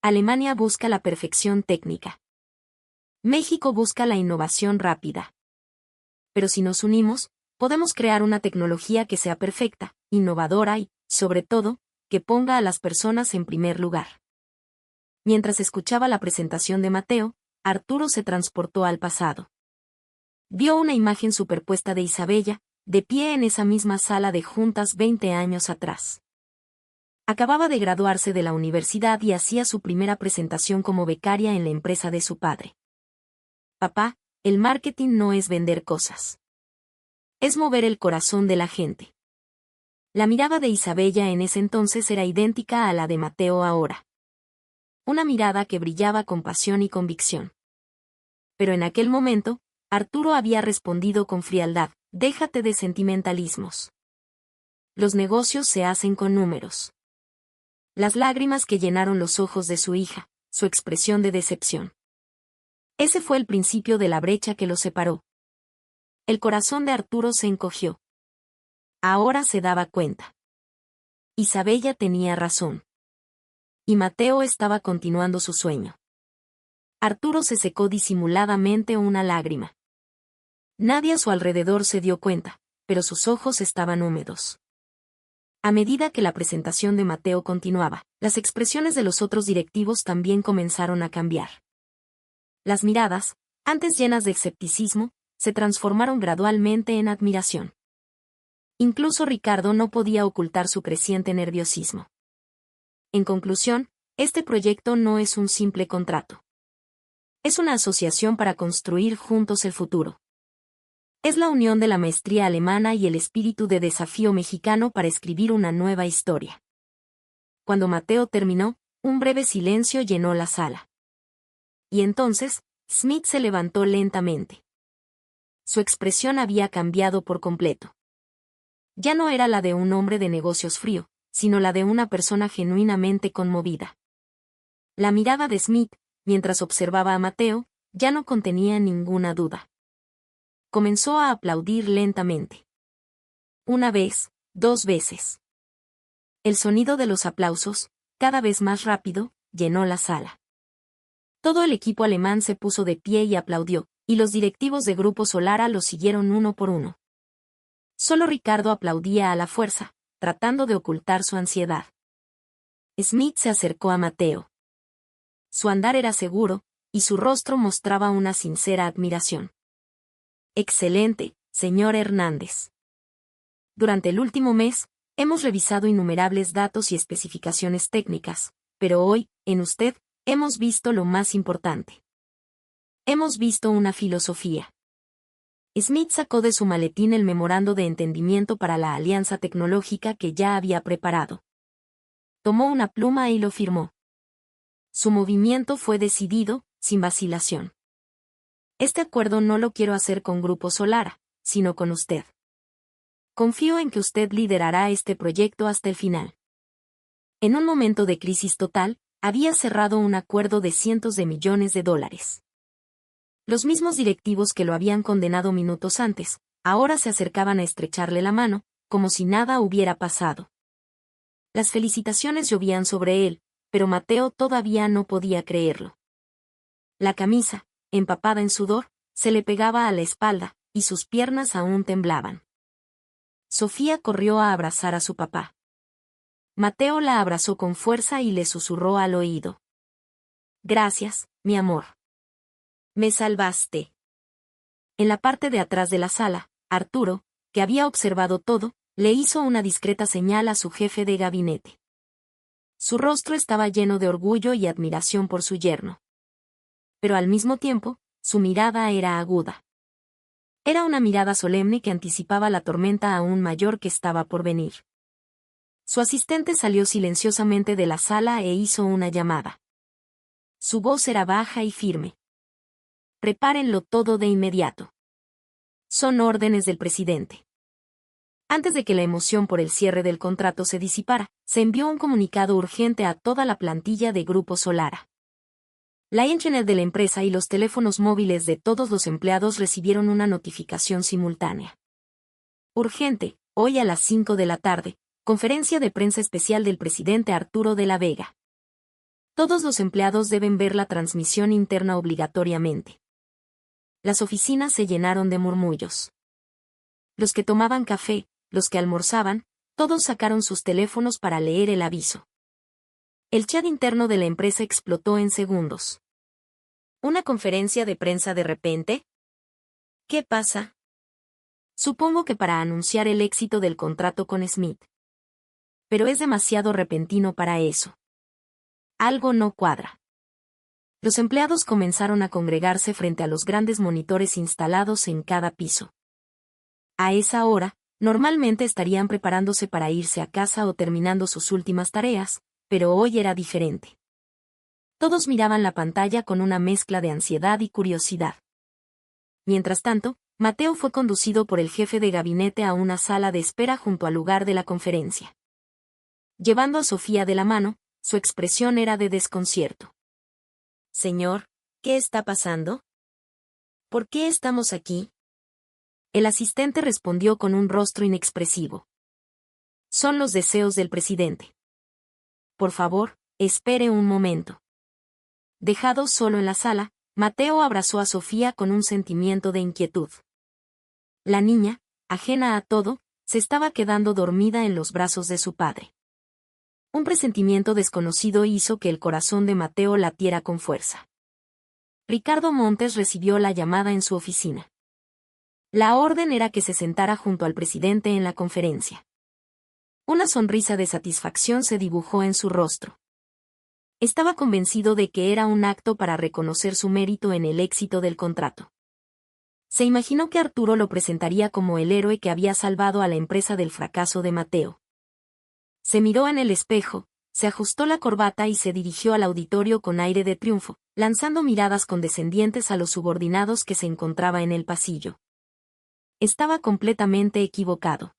Alemania busca la perfección técnica. México busca la innovación rápida. Pero si nos unimos, podemos crear una tecnología que sea perfecta, innovadora y, sobre todo, que ponga a las personas en primer lugar. Mientras escuchaba la presentación de Mateo, Arturo se transportó al pasado. Vio una imagen superpuesta de Isabella, de pie en esa misma sala de juntas 20 años atrás. Acababa de graduarse de la universidad y hacía su primera presentación como becaria en la empresa de su padre. Papá, el marketing no es vender cosas. Es mover el corazón de la gente. La mirada de Isabella en ese entonces era idéntica a la de Mateo ahora. Una mirada que brillaba con pasión y convicción. Pero en aquel momento, Arturo había respondido con frialdad: déjate de sentimentalismos. Los negocios se hacen con números. Las lágrimas que llenaron los ojos de su hija, su expresión de decepción. Ese fue el principio de la brecha que los separó. El corazón de Arturo se encogió. Ahora se daba cuenta. Isabella tenía razón. Y Mateo estaba continuando su sueño. Arturo se secó disimuladamente una lágrima. Nadie a su alrededor se dio cuenta, pero sus ojos estaban húmedos. A medida que la presentación de Mateo continuaba, las expresiones de los otros directivos también comenzaron a cambiar. Las miradas, antes llenas de escepticismo, se transformaron gradualmente en admiración. Incluso Ricardo no podía ocultar su creciente nerviosismo. En conclusión, este proyecto no es un simple contrato. Es una asociación para construir juntos el futuro. Es la unión de la maestría alemana y el espíritu de desafío mexicano para escribir una nueva historia. Cuando Mateo terminó, un breve silencio llenó la sala. Y entonces, Smith se levantó lentamente. Su expresión había cambiado por completo. Ya no era la de un hombre de negocios frío, sino la de una persona genuinamente conmovida. La mirada de Smith, mientras observaba a Mateo, ya no contenía ninguna duda. Comenzó a aplaudir lentamente. Una vez, 2 veces. El sonido de los aplausos, cada vez más rápido, llenó la sala. Todo el equipo alemán se puso de pie y aplaudió, y los directivos de Grupo Solara lo siguieron uno por uno. Solo Ricardo aplaudía a la fuerza, tratando de ocultar su ansiedad. Smith se acercó a Mateo. Su andar era seguro, y su rostro mostraba una sincera admiración. Excelente, señor Hernández. Durante el último mes, hemos revisado innumerables datos y especificaciones técnicas, pero hoy, en usted, hemos visto lo más importante. Hemos visto una filosofía. Smith sacó de su maletín el memorando de entendimiento para la alianza tecnológica que ya había preparado. Tomó una pluma y lo firmó. Su movimiento fue decidido, sin vacilación. Este acuerdo no lo quiero hacer con Grupo Solara, sino con usted. Confío en que usted liderará este proyecto hasta el final. En un momento de crisis total, había cerrado un acuerdo de cientos de millones de dólares. Los mismos directivos que lo habían condenado minutos antes, ahora se acercaban a estrecharle la mano, como si nada hubiera pasado. Las felicitaciones llovían sobre él, pero Mateo todavía no podía creerlo. La camisa, empapada en sudor, se le pegaba a la espalda, y sus piernas aún temblaban. Sofía corrió a abrazar a su papá. Mateo la abrazó con fuerza y le susurró al oído. Gracias, mi amor. Me salvaste. En la parte de atrás de la sala, Arturo, que había observado todo, le hizo una discreta señal a su jefe de gabinete. Su rostro estaba lleno de orgullo y admiración por su yerno. Pero al mismo tiempo, su mirada era aguda. Era una mirada solemne que anticipaba la tormenta aún mayor que estaba por venir. Su asistente salió silenciosamente de la sala e hizo una llamada. Su voz era baja y firme. Prepárenlo todo de inmediato. Son órdenes del presidente. Antes de que la emoción por el cierre del contrato se disipara, se envió un comunicado urgente a toda la plantilla de Grupo Solara. La intranet de la empresa y los teléfonos móviles de todos los empleados recibieron una notificación simultánea. Urgente, hoy a las 5 de la tarde, conferencia de prensa especial del presidente Arturo de la Vega. Todos los empleados deben ver la transmisión interna obligatoriamente. Las oficinas se llenaron de murmullos. Los que tomaban café, los que almorzaban, todos sacaron sus teléfonos para leer el aviso. El chat interno de la empresa explotó en segundos. ¿Una conferencia de prensa de repente? ¿Qué pasa? Supongo que para anunciar el éxito del contrato con Smith. Pero es demasiado repentino para eso. Algo no cuadra. Los empleados comenzaron a congregarse frente a los grandes monitores instalados en cada piso. A esa hora, normalmente estarían preparándose para irse a casa o terminando sus últimas tareas, pero hoy era diferente. Todos miraban la pantalla con una mezcla de ansiedad y curiosidad. Mientras tanto, Mateo fue conducido por el jefe de gabinete a una sala de espera junto al lugar de la conferencia. Llevando a Sofía de la mano, su expresión era de desconcierto. Señor, ¿qué está pasando? ¿Por qué estamos aquí? El asistente respondió con un rostro inexpresivo. Son los deseos del presidente. Por favor, espere un momento. Dejado solo en la sala, Mateo abrazó a Sofía con un sentimiento de inquietud. La niña, ajena a todo, se estaba quedando dormida en los brazos de su padre. Un presentimiento desconocido hizo que el corazón de Mateo latiera con fuerza. Ricardo Montes recibió la llamada en su oficina. La orden era que se sentara junto al presidente en la conferencia. Una sonrisa de satisfacción se dibujó en su rostro. Estaba convencido de que era un acto para reconocer su mérito en el éxito del contrato. Se imaginó que Arturo lo presentaría como el héroe que había salvado a la empresa del fracaso de Mateo. Se miró en el espejo, se ajustó la corbata y se dirigió al auditorio con aire de triunfo, lanzando miradas condescendientes a los subordinados que se encontraba en el pasillo. Estaba completamente equivocado.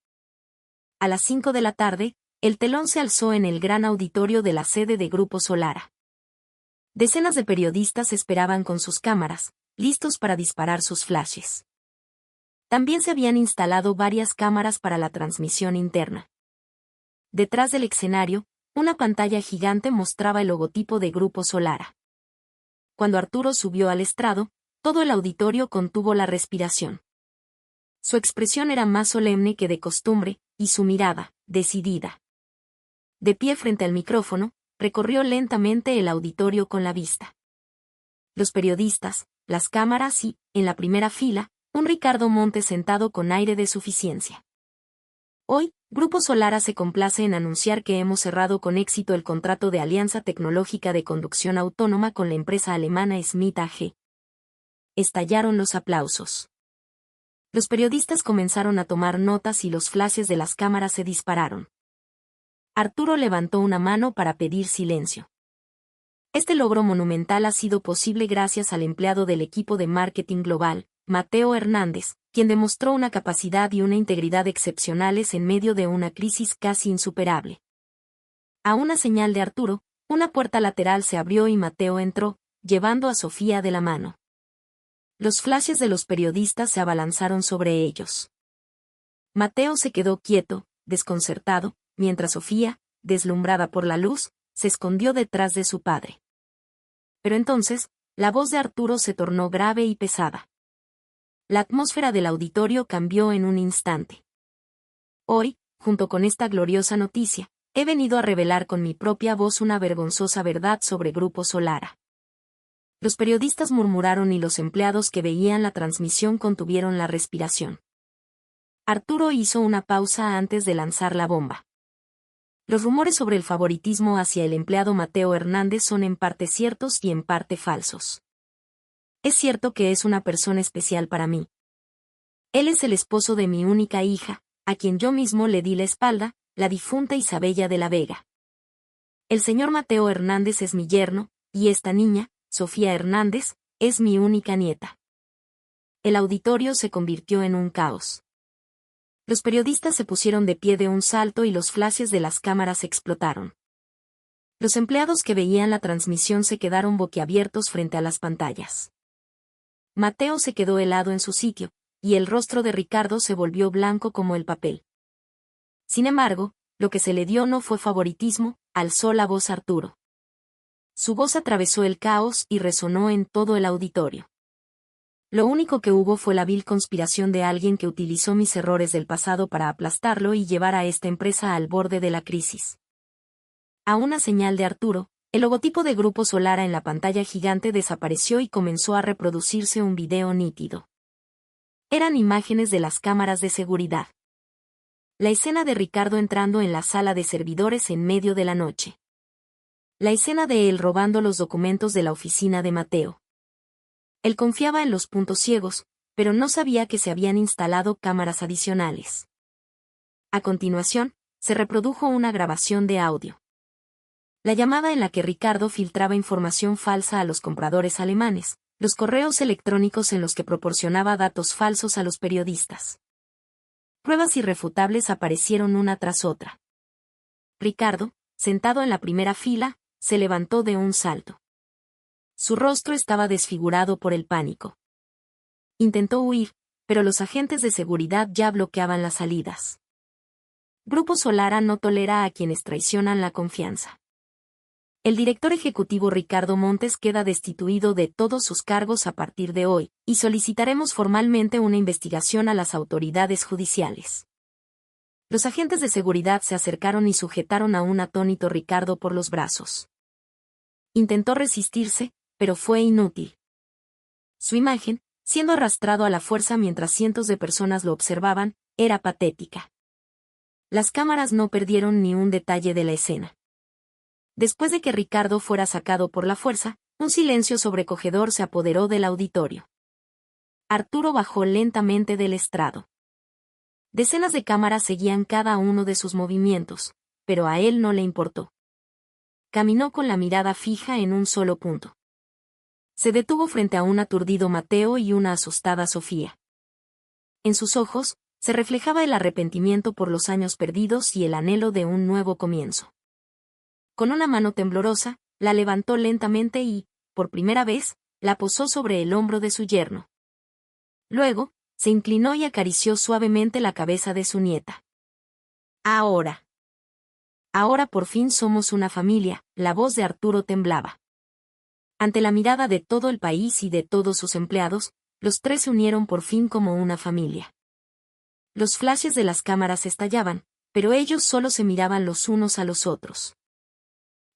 A las 5 de la tarde, el telón se alzó en el gran auditorio de la sede de Grupo Solara. Decenas de periodistas esperaban con sus cámaras, listos para disparar sus flashes. También se habían instalado varias cámaras para la transmisión interna. Detrás del escenario, una pantalla gigante mostraba el logotipo de Grupo Solara. Cuando Arturo subió al estrado, todo el auditorio contuvo la respiración. Su expresión era más solemne que de costumbre, y su mirada, decidida. De pie frente al micrófono, recorrió lentamente el auditorio con la vista. Los periodistas, las cámaras y, en la primera fila, un Ricardo Montes sentado con aire de suficiencia. Hoy, Grupo Solara se complace en anunciar que hemos cerrado con éxito el contrato de alianza tecnológica de conducción autónoma con la empresa alemana Smith AG. Estallaron los aplausos. Los periodistas comenzaron a tomar notas y los flashes de las cámaras se dispararon. Arturo levantó una mano para pedir silencio. Este logro monumental ha sido posible gracias al empleado del equipo de marketing global, Mateo Hernández, quien demostró una capacidad y una integridad excepcionales en medio de una crisis casi insuperable. A una señal de Arturo, una puerta lateral se abrió y Mateo entró, llevando a Sofía de la mano. Los flashes de los periodistas se abalanzaron sobre ellos. Mateo se quedó quieto, desconcertado, mientras Sofía, deslumbrada por la luz, se escondió detrás de su padre. Pero entonces, la voz de Arturo se tornó grave y pesada. La atmósfera del auditorio cambió en un instante. Hoy, junto con esta gloriosa noticia, he venido a revelar con mi propia voz una vergonzosa verdad sobre Grupo Solara. Los periodistas murmuraron y los empleados que veían la transmisión contuvieron la respiración. Arturo hizo una pausa antes de lanzar la bomba. Los rumores sobre el favoritismo hacia el empleado Mateo Hernández son en parte ciertos y en parte falsos. Es cierto que es una persona especial para mí. Él es el esposo de mi única hija, a quien yo mismo le di la espalda, la difunta Isabella de la Vega. El señor Mateo Hernández es mi yerno, y esta niña, Sofía Hernández, es mi única nieta. El auditorio se convirtió en un caos. Los periodistas se pusieron de pie de un salto y los flashes de las cámaras explotaron. Los empleados que veían la transmisión se quedaron boquiabiertos frente a las pantallas. Mateo se quedó helado en su sitio, y el rostro de Ricardo se volvió blanco como el papel. Sin embargo, lo que se le dio no fue favoritismo, alzó la voz Arturo. Su voz atravesó el caos y resonó en todo el auditorio. Lo único que hubo fue la vil conspiración de alguien que utilizó mis errores del pasado para aplastarlo y llevar a esta empresa al borde de la crisis. A una señal de Arturo, el logotipo de Grupo Solara en la pantalla gigante desapareció y comenzó a reproducirse un video nítido. Eran imágenes de las cámaras de seguridad. La escena de Ricardo entrando en la sala de servidores en medio de la noche. La escena de él robando los documentos de la oficina de Mateo. Él confiaba en los puntos ciegos, pero no sabía que se habían instalado cámaras adicionales. A continuación, se reprodujo una grabación de audio. La llamada en la que Ricardo filtraba información falsa a los compradores alemanes, los correos electrónicos en los que proporcionaba datos falsos a los periodistas. Pruebas irrefutables aparecieron una tras otra. Ricardo, sentado en la primera fila, se levantó de un salto. Su rostro estaba desfigurado por el pánico. Intentó huir, pero los agentes de seguridad ya bloqueaban las salidas. Grupo Solara no tolera a quienes traicionan la confianza. El director ejecutivo Ricardo Montes queda destituido de todos sus cargos a partir de hoy, y solicitaremos formalmente una investigación a las autoridades judiciales. Los agentes de seguridad se acercaron y sujetaron a un atónito Ricardo por los brazos. Intentó resistirse, pero fue inútil. Su imagen, siendo arrastrado a la fuerza mientras cientos de personas lo observaban, era patética. Las cámaras no perdieron ni un detalle de la escena. Después de que Ricardo fuera sacado por la fuerza, un silencio sobrecogedor se apoderó del auditorio. Arturo bajó lentamente del estrado. Decenas de cámaras seguían cada uno de sus movimientos, pero a él no le importó. Caminó con la mirada fija en un solo punto. Se detuvo frente a un aturdido Mateo y una asustada Sofía. En sus ojos, se reflejaba el arrepentimiento por los años perdidos y el anhelo de un nuevo comienzo. Con una mano temblorosa, la levantó lentamente y, por primera vez, la posó sobre el hombro de su yerno. Luego, se inclinó y acarició suavemente la cabeza de su nieta. Ahora por fin somos una familia, la voz de Arturo temblaba. Ante la mirada de todo el país y de todos sus empleados, los tres se unieron por fin como una familia. Los flashes de las cámaras estallaban, pero ellos solo se miraban los unos a los otros.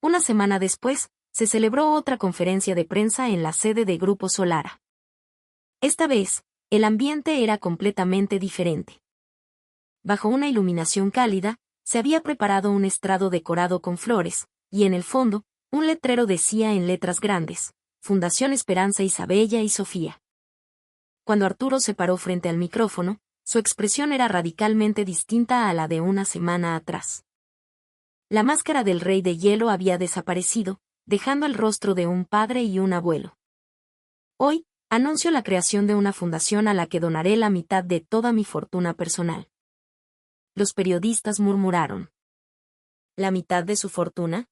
Una semana después, se celebró otra conferencia de prensa en la sede de Grupo Solara. Esta vez, el ambiente era completamente diferente. Bajo una iluminación cálida, se había preparado un estrado decorado con flores, y en el fondo, un letrero decía en letras grandes: Fundación Esperanza Isabella y Sofía. Cuando Arturo se paró frente al micrófono, su expresión era radicalmente distinta a la de una semana atrás. La máscara del rey de hielo había desaparecido, dejando el rostro de un padre y un abuelo. Hoy, anuncio la creación de una fundación a la que donaré la mitad de toda mi fortuna personal. Los periodistas murmuraron. ¿La mitad de su fortuna?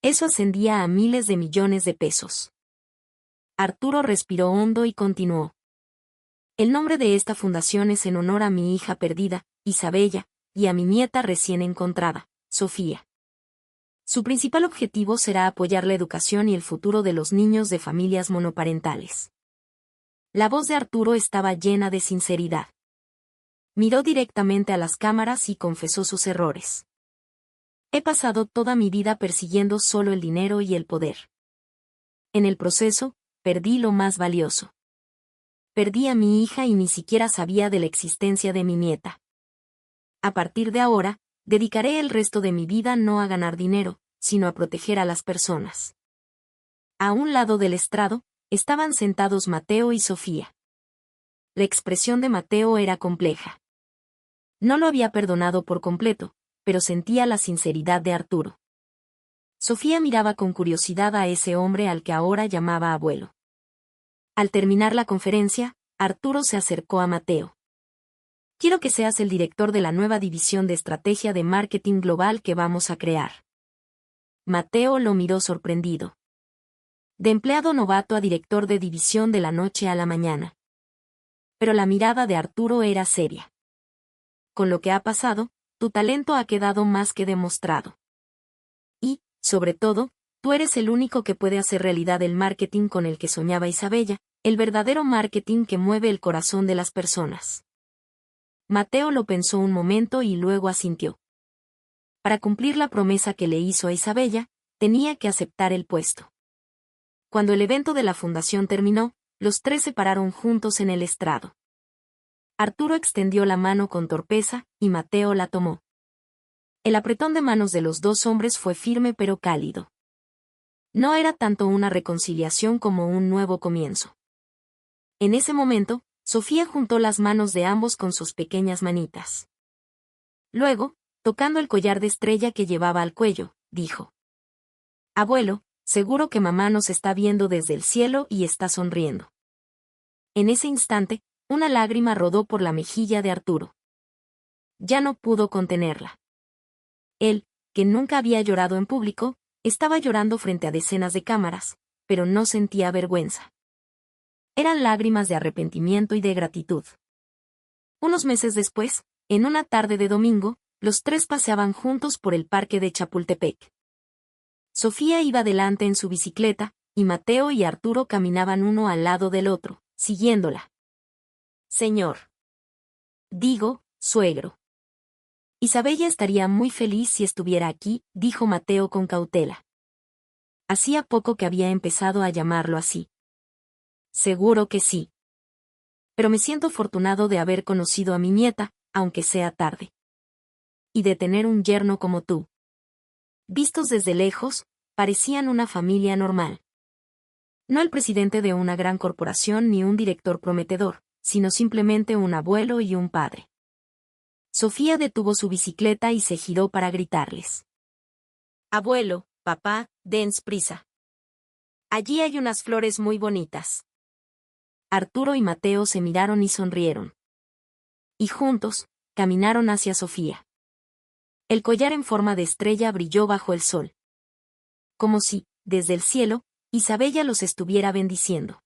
Eso ascendía a miles de millones de pesos. Arturo respiró hondo y continuó. El nombre de esta fundación es en honor a mi hija perdida, Isabella, y a mi nieta recién encontrada, Sofía. Su principal objetivo será apoyar la educación y el futuro de los niños de familias monoparentales. La voz de Arturo estaba llena de sinceridad. Miró directamente a las cámaras y confesó sus errores. He pasado toda mi vida persiguiendo solo el dinero y el poder. En el proceso, perdí lo más valioso. Perdí a mi hija y ni siquiera sabía de la existencia de mi nieta. A partir de ahora, dedicaré el resto de mi vida no a ganar dinero, sino a proteger a las personas. A un lado del estrado, estaban sentados Mateo y Sofía. La expresión de Mateo era compleja. No lo había perdonado por completo, pero sentía la sinceridad de Arturo. Sofía miraba con curiosidad a ese hombre al que ahora llamaba abuelo. Al terminar la conferencia, Arturo se acercó a Mateo. Quiero que seas el director de la nueva división de estrategia de marketing global que vamos a crear. Mateo lo miró sorprendido. De empleado novato a director de división de la noche a la mañana. Pero la mirada de Arturo era seria. Con lo que ha pasado, tu talento ha quedado más que demostrado. Y, sobre todo, Tú eres el único que puede hacer realidad el marketing con el que soñaba Isabella, el verdadero marketing que mueve el corazón de las personas. Mateo lo pensó un momento y luego asintió. Para cumplir la promesa que le hizo a Isabella, tenía que aceptar el puesto. Cuando el evento de la fundación terminó, los tres se pararon juntos en el estrado. Arturo extendió la mano con torpeza, y Mateo la tomó. El apretón de manos de los dos hombres fue firme pero cálido. No era tanto una reconciliación como un nuevo comienzo. En ese momento, Sofía juntó las manos de ambos con sus pequeñas manitas. Luego, tocando el collar de estrella que llevaba al cuello, dijo: «Abuelo, seguro que mamá nos está viendo desde el cielo y está sonriendo». En ese instante, una lágrima rodó por la mejilla de Arturo. Ya no pudo contenerla. Él, que nunca había llorado en público, estaba llorando frente a decenas de cámaras, pero no sentía vergüenza. Eran lágrimas de arrepentimiento y de gratitud. Unos meses después, en una tarde de domingo, los tres paseaban juntos por el parque de Chapultepec. Sofía iba delante en su bicicleta, y Mateo y Arturo caminaban uno al lado del otro, siguiéndola. «Señor. Digo, suegro. Isabella estaría muy feliz si estuviera aquí», dijo Mateo con cautela. Hacía poco que había empezado a llamarlo así. «Seguro que sí. Pero me siento afortunado de haber conocido a mi nieta, aunque sea tarde. Y de tener un yerno como tú». Vistos desde lejos, parecían una familia normal. No el presidente de una gran corporación ni un director prometedor, sino simplemente un abuelo y un padre. Sofía detuvo su bicicleta y se giró para gritarles: «Abuelo, papá, dense prisa. Allí hay unas flores muy bonitas». Arturo y Mateo se miraron y sonrieron. Y juntos, caminaron hacia Sofía. El collar en forma de estrella brilló bajo el sol. Como si, desde el cielo, Isabella los estuviera bendiciendo.